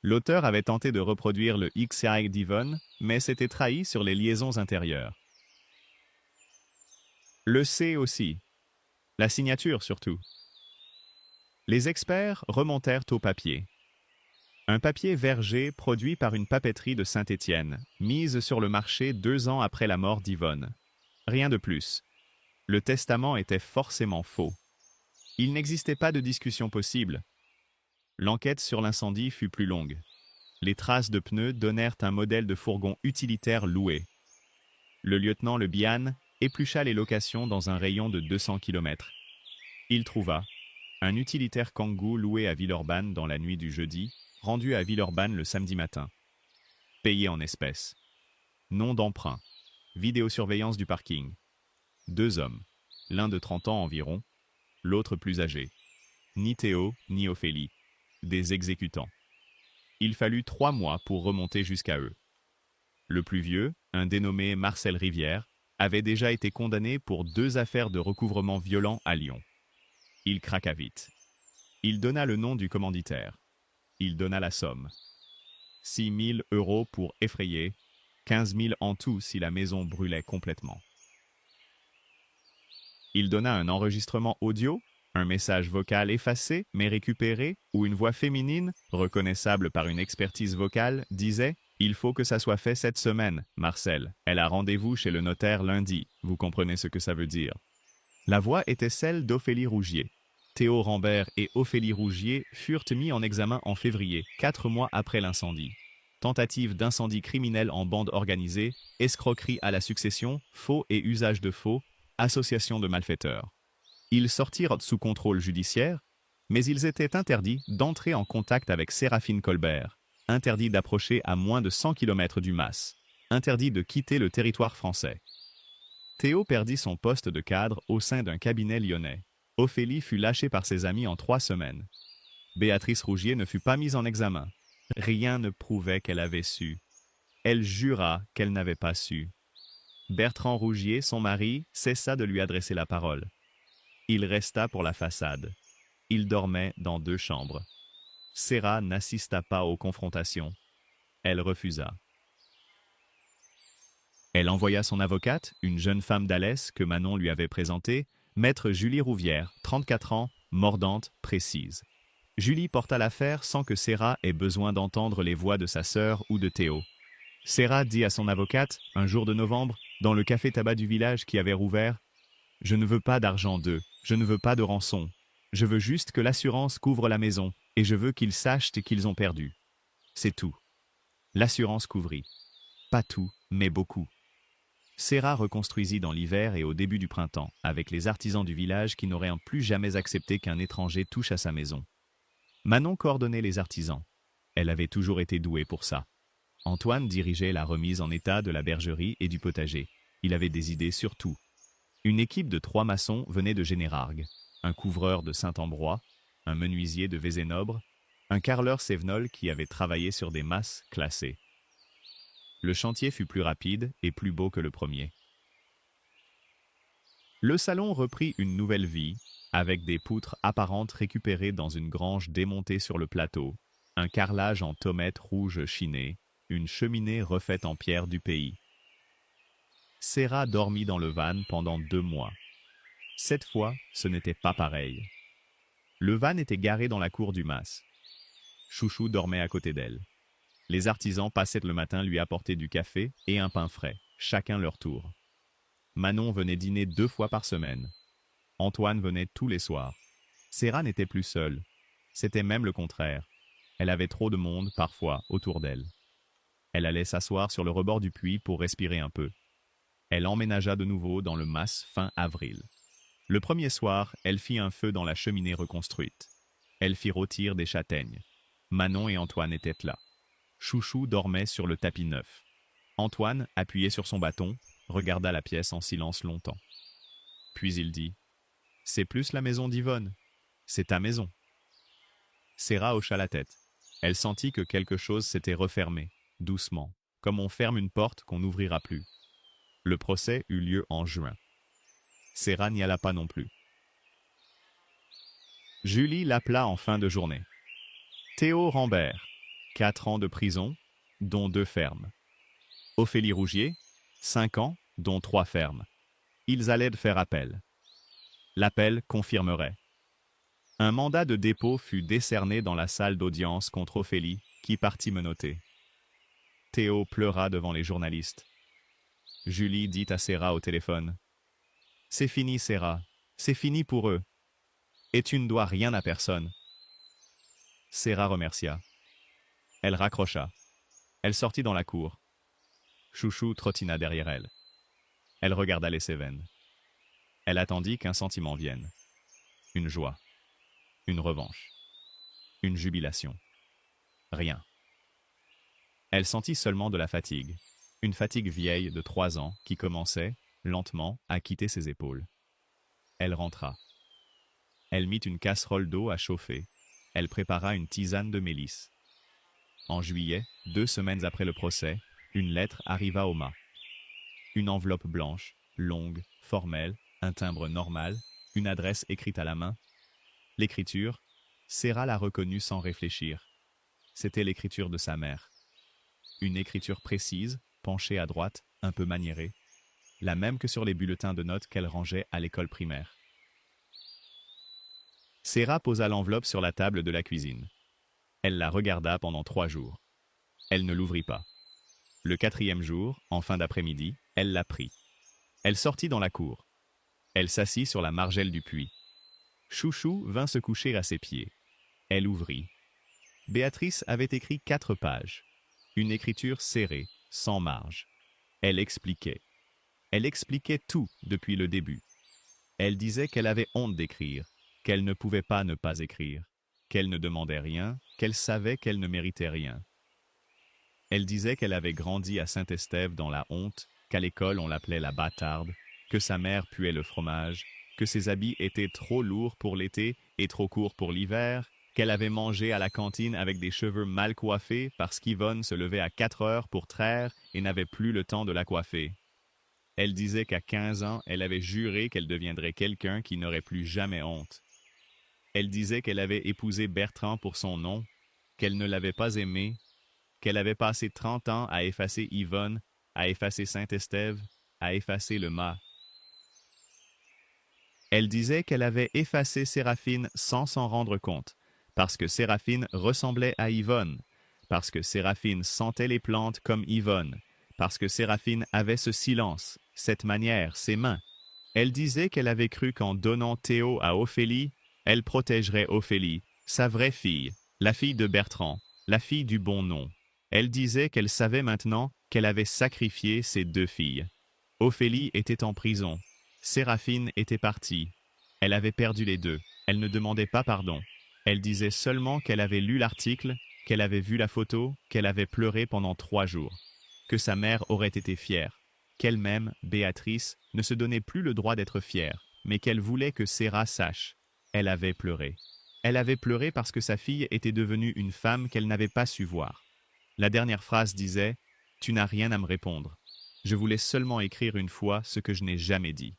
L'auteur avait tenté de reproduire le XY d'Yvonne, mais s'était trahi sur les liaisons intérieures. Le C aussi. La signature surtout. Les experts remontèrent au papier. Un papier verger produit par une papeterie de Saint-Étienne, mise sur le marché 2 ans après la mort d'Yvonne. Rien de plus. Le testament était forcément faux. Il n'existait pas de discussion possible. L'enquête sur l'incendie fut plus longue. Les traces de pneus donnèrent un modèle de fourgon utilitaire loué. Le lieutenant Le Bihan éplucha les locations dans un rayon de 200 km. Il trouva un utilitaire Kangoo loué à Villeurbanne dans la nuit du jeudi, rendu à Villeurbanne le samedi matin. Payé en espèces. Nom d'emprunt. Vidéosurveillance du parking. 2 hommes. L'un de 30 ans environ, l'autre plus âgé. Ni Théo, ni Ophélie. Des exécutants. Il fallut 3 mois pour remonter jusqu'à eux. Le plus vieux, un dénommé Marcel Rivière, avait déjà été condamné pour 2 affaires de recouvrement violent à Lyon. Il craqua vite. Il donna le nom du commanditaire. Il donna la somme. 6 000 € pour effrayer, 15 000 en tout si la maison brûlait complètement. Il donna un enregistrement audio, un message vocal effacé mais récupéré, où une voix féminine, reconnaissable par une expertise vocale, disait « Il faut que ça soit fait cette semaine, Marcel. Elle a rendez-vous chez le notaire lundi. Vous comprenez ce que ça veut dire. » La voix était celle d'Ophélie Rougier. Théo Rambert et Ophélie Rougier furent mis en examen en février, 4 mois après l'incendie. Tentative d'incendie criminel en bande organisée, escroquerie à la succession, faux et usage de faux, association de malfaiteurs. Ils sortirent sous contrôle judiciaire, mais ils étaient interdits d'entrer en contact avec Séraphine Colbert, interdits d'approcher à moins de 100 km du MAS, interdits de quitter le territoire français. Théo perdit son poste de cadre au sein d'un cabinet lyonnais. Ophélie fut lâchée par ses amis en 3 semaines. Béatrice Rougier ne fut pas mise en examen. Rien ne prouvait qu'elle avait su. Elle jura qu'elle n'avait pas su. Bertrand Rougier, son mari, cessa de lui adresser la parole. Il resta pour la façade. Il dormait dans 2 chambres. Serra n'assista pas aux confrontations. Elle refusa. Elle envoya son avocate, une jeune femme d'Alès que Manon lui avait présentée, maître Julie Rouvière, 34 ans, mordante, précise. Julie porta l'affaire sans que Serra ait besoin d'entendre les voix de sa sœur ou de Théo. Serra dit à son avocate, un jour de novembre, dans le café-tabac du village qui avait rouvert, « Je ne veux pas d'argent d'eux, je ne veux pas de rançon. Je veux juste que l'assurance couvre la maison, et je veux qu'ils sachent qu'ils ont perdu. C'est tout. » L'assurance couvrit. Pas tout, mais beaucoup. Serra reconstruisit dans l'hiver et au début du printemps, avec les artisans du village qui n'auraient plus jamais accepté qu'un étranger touche à sa maison. Manon coordonnait les artisans. Elle avait toujours été douée pour ça. Antoine dirigeait la remise en état de la bergerie et du potager. Il avait des idées sur tout. Une équipe de 3 maçons venait de Générargues, un couvreur de Saint-Ambrois, un menuisier de Vézénobre, un carreleur sévenol qui avait travaillé sur des masses classées. Le chantier fut plus rapide et plus beau que le premier. Le salon reprit une nouvelle vie, avec des poutres apparentes récupérées dans une grange démontée sur le plateau, un carrelage en tomate rouge chinée, une cheminée refaite en pierre du pays. Serra dormit dans le van pendant 2 mois. Cette fois, ce n'était pas pareil. Le van était garé dans la cour du mas. Chouchou dormait à côté d'elle. Les artisans passaient le matin lui apporter du café et un pain frais, chacun leur tour. Manon venait dîner 2 fois par semaine. Antoine venait tous les soirs. Serra n'était plus seule. C'était même le contraire. Elle avait trop de monde, parfois, autour d'elle. Elle allait s'asseoir sur le rebord du puits pour respirer un peu. Elle emménagea de nouveau dans le mas fin avril. Le premier soir, elle fit un feu dans la cheminée reconstruite. Elle fit rôtir des châtaignes. Manon et Antoine étaient là. Chouchou dormait sur le tapis neuf. Antoine, appuyé sur son bâton, regarda la pièce en silence longtemps. Puis il dit « C'est plus la maison d'Yvonne. C'est ta maison. » Serra hocha la tête. Elle sentit que quelque chose s'était refermé, doucement, comme on ferme une porte qu'on n'ouvrira plus. Le procès eut lieu en juin. Serra n'y alla pas non plus. Julie l'appela en fin de journée. Théo Rambert, 4 ans de prison, dont 2 fermes. Ophélie Rougier, 5 ans, dont 3 fermes. Ils allaient faire appel. L'appel confirmerait. Un mandat de dépôt fut décerné dans la salle d'audience contre Ophélie, qui partit menottée. Théo pleura devant les journalistes. Julie dit à Serra au téléphone. « C'est fini, Serra. C'est fini pour eux. Et tu ne dois rien à personne. » Serra remercia. Elle raccrocha. Elle sortit dans la cour. Chouchou trottina derrière elle. Elle regarda les Cévennes. Elle attendit qu'un sentiment vienne. Une joie. Une revanche. Une jubilation. Rien. Elle sentit seulement de la fatigue. Une fatigue vieille de 3 ans qui commençait, lentement, à quitter ses épaules. Elle rentra. Elle mit une casserole d'eau à chauffer. Elle prépara une tisane de mélisse. En juillet, 2 semaines après le procès, une lettre arriva au mât. Une enveloppe blanche, longue, formelle, un timbre normal, une adresse écrite à la main. L'écriture, Serra la reconnut sans réfléchir. C'était l'écriture de sa mère. Une écriture précise, penchée à droite, un peu maniérée, la même que sur les bulletins de notes qu'elle rangeait à l'école primaire. Serra posa l'enveloppe sur la table de la cuisine. Elle la regarda pendant 3 jours. Elle ne l'ouvrit pas. Le 4e jour, en fin d'après-midi, elle la prit. Elle sortit dans la cour. Elle s'assit sur la margelle du puits. Chouchou vint se coucher à ses pieds. Elle ouvrit. Béatrice avait écrit 4 pages. Une écriture serrée, sans marge. Elle expliquait. Elle expliquait tout depuis le début. Elle disait qu'elle avait honte d'écrire, qu'elle ne pouvait pas ne pas écrire, qu'elle ne demandait rien, qu'elle savait qu'elle ne méritait rien. Elle disait qu'elle avait grandi à Saint-Estève dans la honte, qu'à l'école on l'appelait la bâtarde, que sa mère puait le fromage, que ses habits étaient trop lourds pour l'été et trop courts pour l'hiver, qu'elle avait mangé à la cantine avec des cheveux mal coiffés parce qu'Yvonne se levait à 4 heures pour traire et n'avait plus le temps de la coiffer. Elle disait qu'à 15 ans, elle avait juré qu'elle deviendrait quelqu'un qui n'aurait plus jamais honte. Elle disait qu'elle avait épousé Bertrand pour son nom, qu'elle ne l'avait pas aimé, qu'elle avait passé 30 ans à effacer Yvonne, à effacer Saint-Estève, à effacer le mât. Elle disait qu'elle avait effacé Séraphine sans s'en rendre compte, parce que Séraphine ressemblait à Yvonne, parce que Séraphine sentait les plantes comme Yvonne, parce que Séraphine avait ce silence, cette manière, ces mains. Elle disait qu'elle avait cru qu'en donnant Théo à Ophélie, elle protégerait Ophélie, sa vraie fille, la fille de Bertrand, la fille du bon nom. Elle disait qu'elle savait maintenant qu'elle avait sacrifié ses 2 filles. Ophélie était en prison. Séraphine était partie. Elle avait perdu les 2. Elle ne demandait pas pardon. Elle disait seulement qu'elle avait lu l'article, qu'elle avait vu la photo, qu'elle avait pleuré pendant 3 jours. Que sa mère aurait été fière. Qu'elle-même, Béatrice, ne se donnait plus le droit d'être fière, mais qu'elle voulait que Serra sache. Elle avait pleuré. Elle avait pleuré parce que sa fille était devenue une femme qu'elle n'avait pas su voir. La dernière phrase disait « Tu n'as rien à me répondre. Je voulais seulement écrire une fois ce que je n'ai jamais dit. »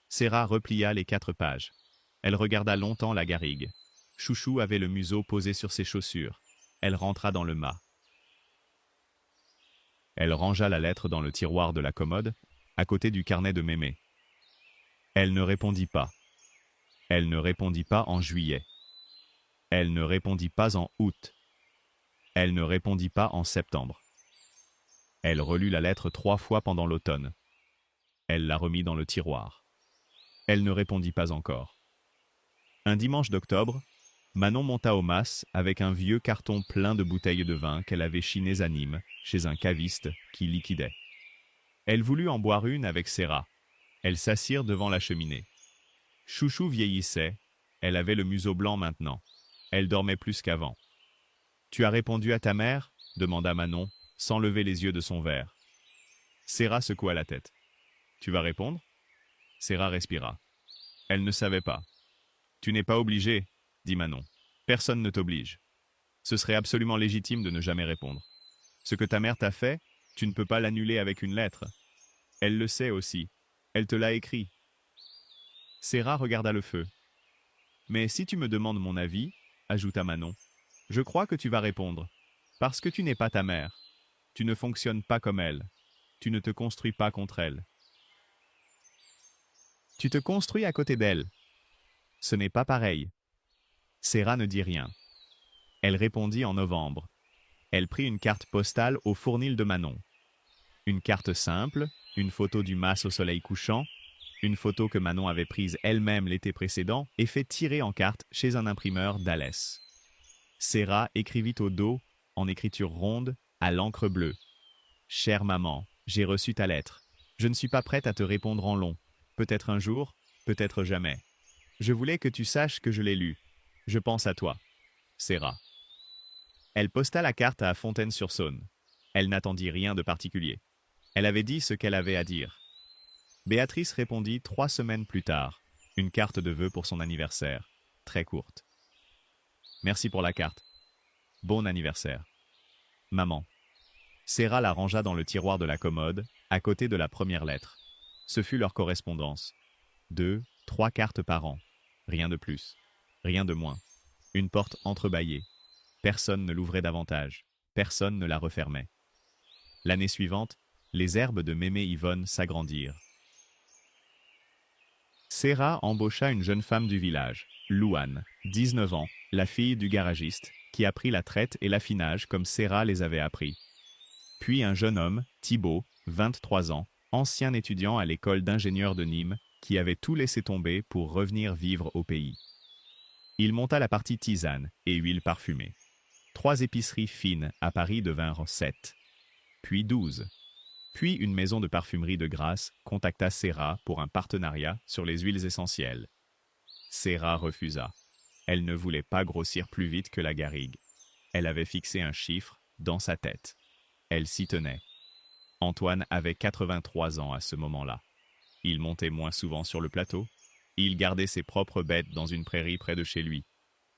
Serra replia les 4 pages. Elle regarda longtemps la garrigue. Chouchou avait le museau posé sur ses chaussures. Elle rentra dans le mât. Elle rangea la lettre dans le tiroir de la commode, à côté du carnet de Mémé. Elle ne répondit pas. Elle ne répondit pas en juillet. Elle ne répondit pas en août. Elle ne répondit pas en septembre. Elle relut la lettre 3 fois pendant l'automne. Elle la remit dans le tiroir. Elle ne répondit pas encore. Un dimanche d'octobre, Manon monta au mas avec un vieux carton plein de bouteilles de vin qu'elle avait chinées à Nîmes, chez un caviste qui liquidait. Elle voulut en boire une avec Serra. Elles s'assirent devant la cheminée. Chouchou vieillissait. Elle avait le museau blanc maintenant. Elle dormait plus qu'avant. « Tu as répondu à ta mère ?» demanda Manon, sans lever les yeux de son verre. Serra secoua la tête. « Tu vas répondre ?» Serra respira. Elle ne savait pas. « Tu n'es pas obligé, » dit Manon. « Personne ne t'oblige. Ce serait absolument légitime de ne jamais répondre. Ce que ta mère t'a fait, tu ne peux pas l'annuler avec une lettre. Elle le sait aussi. Elle te l'a écrit. » Serra regarda le feu. « Mais si tu me demandes mon avis, » ajouta Manon, « je crois que tu vas répondre. Parce que tu n'es pas ta mère. Tu ne fonctionnes pas comme elle. Tu ne te construis pas contre elle. Tu te construis à côté d'elle. Ce n'est pas pareil. » Serra ne dit rien. Elle répondit en novembre. Elle prit une carte postale au fournil de Manon. Une carte simple, une photo du mas au soleil couchant, une photo que Manon avait prise elle-même l'été précédent et fait tirer en carte chez un imprimeur d'Alès. Serra écrivit au dos, en écriture ronde, à l'encre bleue. « Chère maman, j'ai reçu ta lettre. Je ne suis pas prête à te répondre en long. Peut-être un jour, peut-être jamais. Je voulais que tu saches que je l'ai lu. Je pense à toi. Serra. » Elle posta la carte à Fontaine-sur-Saône. Elle n'attendit rien de particulier. Elle avait dit ce qu'elle avait à dire. Béatrice répondit 3 semaines plus tard. Une carte de vœux pour son anniversaire. Très courte. Merci pour la carte. Bon anniversaire. Maman. Serra la rangea dans le tiroir de la commode, à côté de la première lettre. Ce fut leur correspondance. 2, 3 cartes par an. Rien de plus. Rien de moins. Une porte entrebâillée. Personne ne l'ouvrait davantage. Personne ne la refermait. L'année suivante, les herbes de Mémé Yvonne s'agrandirent. Serra embaucha une jeune femme du village, Louane, 19 ans, la fille du garagiste, qui apprit la traite et l'affinage comme Serra les avait appris. Puis un jeune homme, Thibaut, 23 ans, ancien étudiant à l'école d'ingénieurs de Nîmes, qui avait tout laissé tomber pour revenir vivre au pays. Il monta la partie tisane et huile parfumée. 3 épiceries fines à Paris devinrent 7, puis 12. Puis une maison de parfumerie de Grasse contacta Serra pour un partenariat sur les huiles essentielles. Serra refusa. Elle ne voulait pas grossir plus vite que la garrigue. Elle avait fixé un chiffre dans sa tête. Elle s'y tenait. Antoine avait 83 ans à ce moment-là. Il montait moins souvent sur le plateau. Il gardait ses propres bêtes dans une prairie près de chez lui.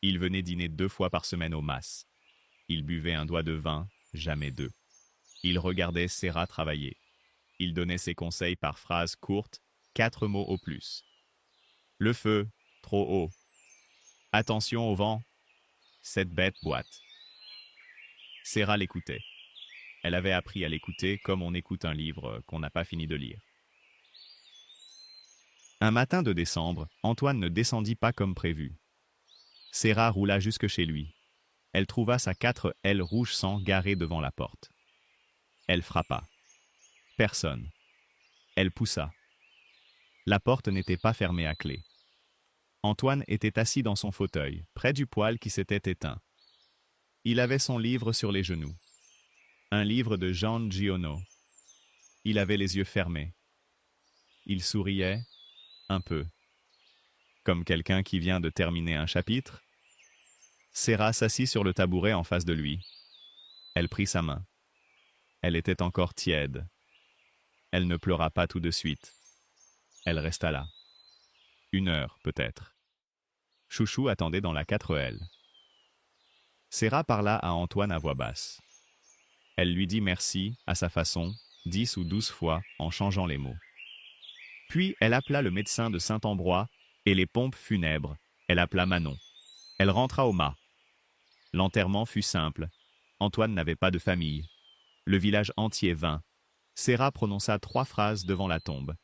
Il venait dîner 2 fois par semaine au mas. Il buvait un doigt de vin, jamais 2. Il regardait Serra travailler. Il donnait ses conseils par phrases courtes, 4 mots au plus. Le feu, trop haut. Attention au vent. Cette bête boite. Serra l'écoutait. Elle avait appris à l'écouter comme on écoute un livre qu'on n'a pas fini de lire. Un matin de décembre, Antoine ne descendit pas comme prévu. Serra roula jusque chez lui. Elle trouva sa 4L rouge sang garée devant la porte. Elle frappa. Personne. Elle poussa. La porte n'était pas fermée à clé. Antoine était assis dans son fauteuil, près du poêle qui s'était éteint. Il avait son livre sur les genoux. Un livre de Jean Giono. Il avait les yeux fermés. Il souriait, un peu. Comme quelqu'un qui vient de terminer un chapitre. Serra s'assit sur le tabouret en face de lui. Elle prit sa main. Elle était encore tiède. Elle ne pleura pas tout de suite. Elle resta là. 1 heure, peut-être. Chouchou attendait dans la 4L. Serra parla à Antoine à voix basse. Elle lui dit merci, à sa façon, 10 ou 12 fois, en changeant les mots. Puis elle appela le médecin de Saint-Ambroix et les pompes funèbres. Elle appela Manon. Elle rentra au mât. L'enterrement fut simple. Antoine n'avait pas de famille. Le village entier vint. Serra prononça 3 phrases devant la tombe.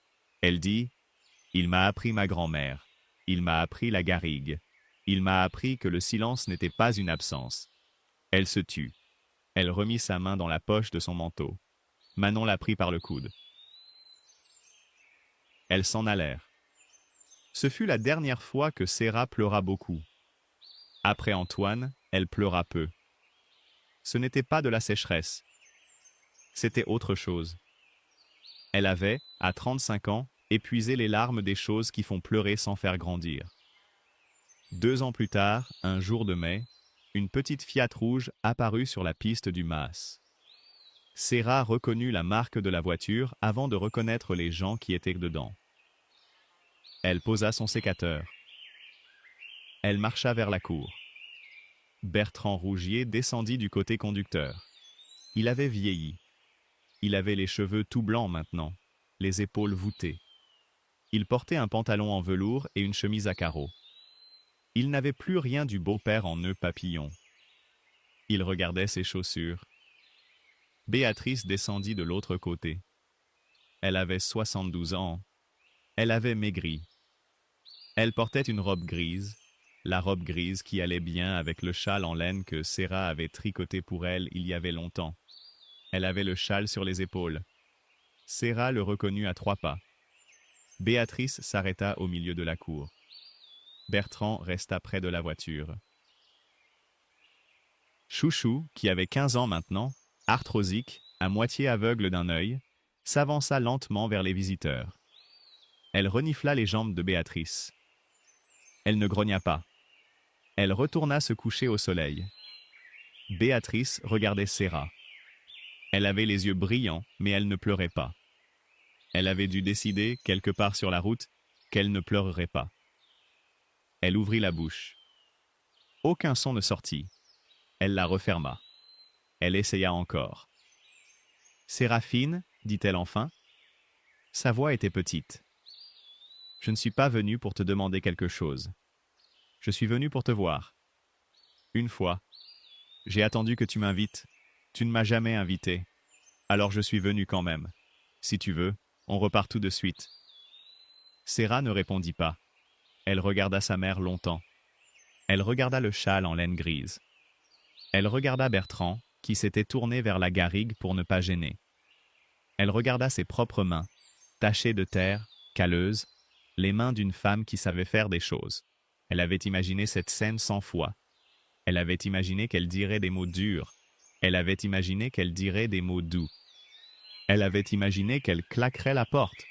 Elle dit « Il m'a appris ma grand-mère. Il m'a appris la garrigue. Il m'a appris que le silence n'était pas une absence. » Elle se tut. Elle remit sa main dans la poche de son manteau. Manon la prit par le coude. Elles s'en allèrent. Ce fut la dernière fois que Serra pleura beaucoup. Après Antoine, elle pleura peu. Ce n'était pas de la sécheresse. C'était autre chose. Elle avait, à 35 ans, épuisé les larmes des choses qui font pleurer sans faire grandir. 2 ans plus tard, un jour de mai, une petite Fiat rouge apparut sur la piste du mas. Serra reconnut la marque de la voiture avant de reconnaître les gens qui étaient dedans. Elle posa son sécateur. Elle marcha vers la cour. Bertrand Rougier descendit du côté conducteur. Il avait vieilli. Il avait les cheveux tout blancs maintenant, les épaules voûtées. Il portait un pantalon en velours et une chemise à carreaux. Il n'avait plus rien du beau-père en nœud papillon. Il regardait ses chaussures. Béatrice descendit de l'autre côté. Elle avait 72 ans. Elle avait maigri. Elle portait une robe grise, la robe grise qui allait bien avec le châle en laine que Serra avait tricoté pour elle il y avait longtemps. Elle avait le châle sur les épaules. Serra le reconnut à 3 pas. Béatrice s'arrêta au milieu de la cour. Bertrand resta près de la voiture. Chouchou, qui avait 15 ans maintenant, arthrosique, à moitié aveugle d'un œil, s'avança lentement vers les visiteurs. Elle renifla les jambes de Béatrice. Elle ne grogna pas. Elle retourna se coucher au soleil. Béatrice regardait Serra. Elle avait les yeux brillants, mais elle ne pleurait pas. Elle avait dû décider, quelque part sur la route, qu'elle ne pleurerait pas. Elle ouvrit la bouche. Aucun son ne sortit. Elle la referma. Elle essaya encore. « Séraphine, dit-elle enfin. » Sa voix était petite. « Je ne suis pas venue pour te demander quelque chose. Je suis venue pour te voir. Une fois. J'ai attendu que tu m'invites. Tu ne m'as jamais invité. Alors je suis venue quand même. Si tu veux, on repart tout de suite. » Serra ne répondit pas. Elle regarda sa mère longtemps. Elle regarda le châle en laine grise. Elle regarda Bertrand, qui s'était tourné vers la garrigue pour ne pas gêner. Elle regarda ses propres mains, tachées de terre, calleuses, les mains d'une femme qui savait faire des choses. Elle avait imaginé cette scène 100 fois. Elle avait imaginé qu'elle dirait des mots durs. Elle avait imaginé qu'elle dirait des mots doux. Elle avait imaginé qu'elle claquerait la porte.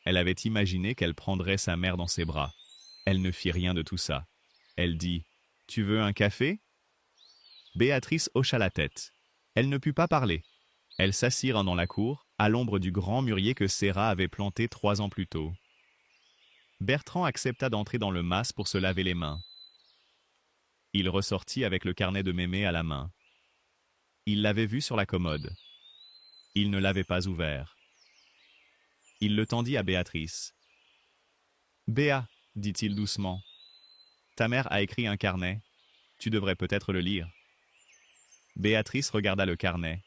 Elle avait imaginé qu'elle prendrait sa mère dans ses bras. Elle ne fit rien de tout ça. Elle dit « Tu veux un café ?» Béatrice hocha la tête. Elle ne put pas parler. Elle s'assit dans la cour, à l'ombre du grand mûrier que Serra avait planté 3 ans plus tôt. Bertrand accepta d'entrer dans le mas pour se laver les mains. Il ressortit avec le carnet de Mémé à la main. Il l'avait vu sur la commode. Il ne l'avait pas ouvert. Il le tendit à Béatrice. « Béa, dit-il doucement, ta mère a écrit un carnet. Tu devrais peut-être le lire. » Béatrice regarda le carnet.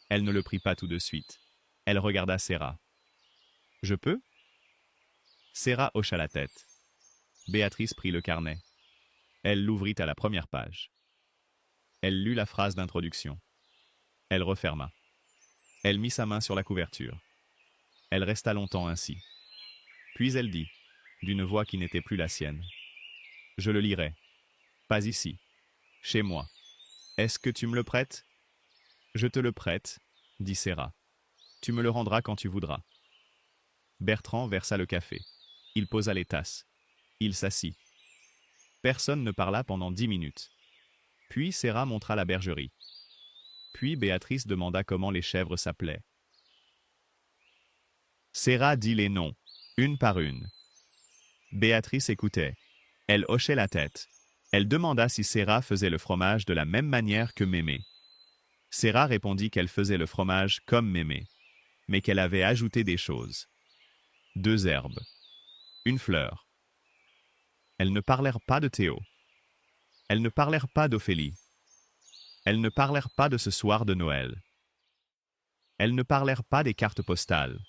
Elle ne le prit pas tout de suite. Elle regarda Serra. « Je peux ?» Serra hocha la tête. Béatrice prit le carnet. Elle l'ouvrit à la première page. Elle lut la phrase d'introduction. Elle referma. Elle mit sa main sur la couverture. Elle resta longtemps ainsi. Puis elle dit, d'une voix qui n'était plus la sienne. « Je le lirai. Pas ici. Chez moi. Est-ce que tu me le prêtes ?»« Je te le prête, » dit Serra. « Tu me le rendras quand tu voudras. » Bertrand versa le café. Il posa les tasses. Il s'assit. Personne ne parla pendant 10 minutes. Puis Serra montra la bergerie. Puis Béatrice demanda comment les chèvres s'appelaient. Serra dit les noms, une par une. Béatrice écoutait. Elle hochait la tête. Elle demanda si Serra faisait le fromage de la même manière que Mémé. Serra répondit qu'elle faisait le fromage comme Mémé, mais qu'elle avait ajouté des choses. 2 herbes. Une fleur. Elles ne parlèrent pas de Théo. Elles ne parlèrent pas d'Ophélie. Elles ne parlèrent pas de ce soir de Noël. Elles ne parlèrent pas des cartes postales.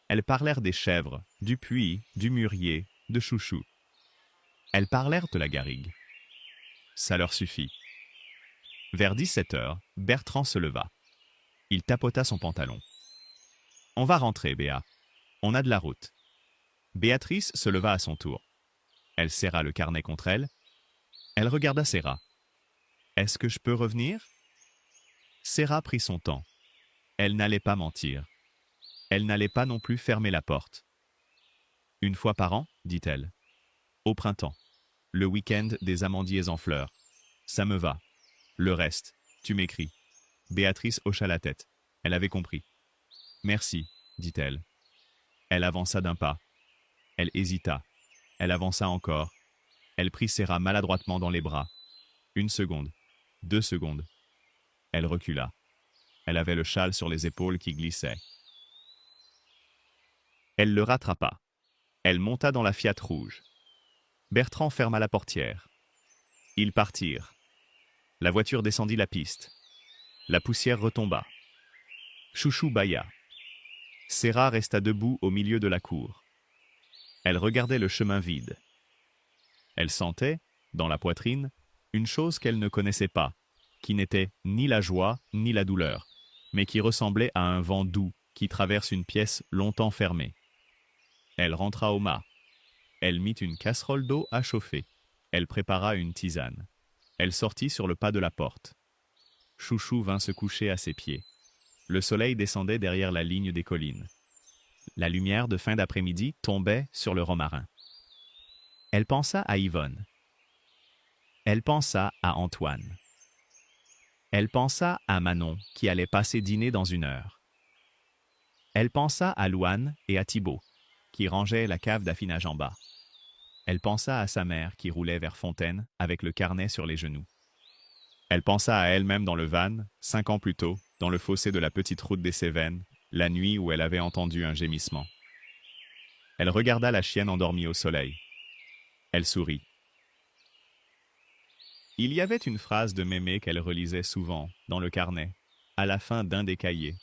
Elles parlèrent des chèvres, du puits, du mûrier, de Chouchou. Elles parlèrent de la garrigue. Ça leur suffit. Vers 17 heures, Bertrand se leva. Il tapota son pantalon. « On va rentrer, Béa. On a de la route. » Béatrice se leva à son tour. Elle serra le carnet contre elle. Elle regarda Serra. « Est-ce que je peux revenir ?» Serra prit son temps. Elle n'allait pas mentir. Elle n'allait pas non plus fermer la porte. « Une fois par an, dit-elle. Au printemps. Le week-end des amandiers en fleurs. Ça me va. Le reste, tu m'écris. » Béatrice hocha la tête. Elle avait compris. « Merci, dit-elle. » Elle avança d'un pas. Elle hésita. Elle avança encore. Elle prit Serra maladroitement dans les bras. 1 seconde. 2 secondes. Elle recula. Elle avait le châle sur les épaules qui glissait. Elle le rattrapa. Elle monta dans la Fiat rouge. Bertrand ferma la portière. Ils partirent. La voiture descendit la piste. La poussière retomba. Chouchou bâilla. Serra resta debout au milieu de la cour. Elle regardait le chemin vide. Elle sentait, dans la poitrine, une chose qu'elle ne connaissait pas, qui n'était ni la joie ni la douleur, mais qui ressemblait à un vent doux qui traverse une pièce longtemps fermée. Elle rentra au mât. Elle mit une casserole d'eau à chauffer. Elle prépara une tisane. Elle sortit sur le pas de la porte. Chouchou vint se coucher à ses pieds. Le soleil descendait derrière la ligne des collines. La lumière de fin d'après-midi tombait sur le romarin. Elle pensa à Yvonne. Elle pensa à Antoine. Elle pensa à Manon qui allait passer dîner dans 1 heure. Elle pensa à Louane et à Thibaut qui rangeaient la cave d'affinage en bas. Elle pensa à sa mère qui roulait vers Fontaine avec le carnet sur les genoux. Elle pensa à elle-même dans le van, 5 ans plus tôt, dans le fossé de la petite route des Cévennes, la nuit où elle avait entendu un gémissement. Elle regarda la chienne endormie au soleil. Elle sourit. Il y avait une phrase de Mémé qu'elle relisait souvent, dans le carnet, à la fin d'un des cahiers.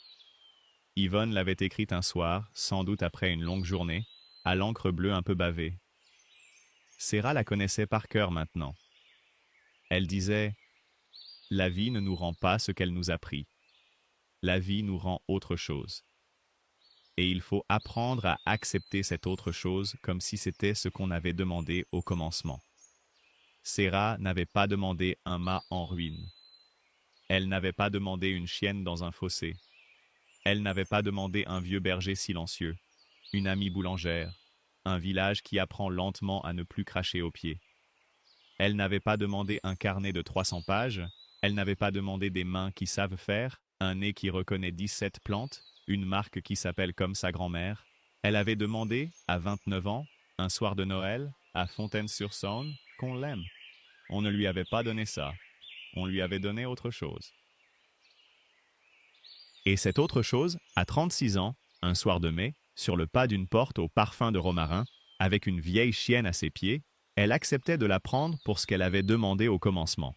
Yvonne l'avait écrite un soir, sans doute après une longue journée, à l'encre bleue un peu bavée. Séra la connaissait par cœur maintenant. Elle disait « La vie ne nous rend pas ce qu'elle nous a pris. La vie nous rend autre chose. Et il faut apprendre à accepter cette autre chose comme si c'était ce qu'on avait demandé au commencement. » Séra n'avait pas demandé un mât en ruine. Elle n'avait pas demandé une chienne dans un fossé. Elle n'avait pas demandé un vieux berger silencieux, une amie boulangère, un village qui apprend lentement à ne plus cracher aux pieds. Elle n'avait pas demandé un carnet de 300 pages, elle n'avait pas demandé des mains qui savent faire, un nez qui reconnaît 17 plantes, une marque qui s'appelle comme sa grand-mère. Elle avait demandé, à 29 ans, un soir de Noël, à Fontaine-sur-Saône, qu'on l'aime. On ne lui avait pas donné ça, on lui avait donné autre chose. Et cette autre chose, à 36 ans, un soir de mai, sur le pas d'une porte au parfum de romarin, avec une vieille chienne à ses pieds, elle acceptait de la prendre pour ce qu'elle avait demandé au commencement.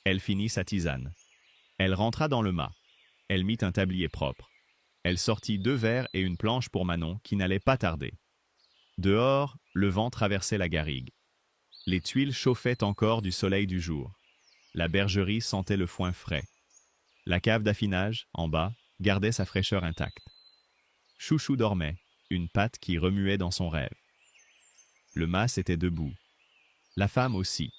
Elle finit sa tisane. Elle rentra dans le mât. Elle mit un tablier propre. Elle sortit 2 verres et une planche pour Manon qui n'allait pas tarder. Dehors, le vent traversait la garrigue. Les tuiles chauffaient encore du soleil du jour. La bergerie sentait le foin frais. La cave d'affinage, en bas, gardait sa fraîcheur intacte. Chouchou dormait, une patte qui remuait dans son rêve. Le mas était debout. La femme aussi.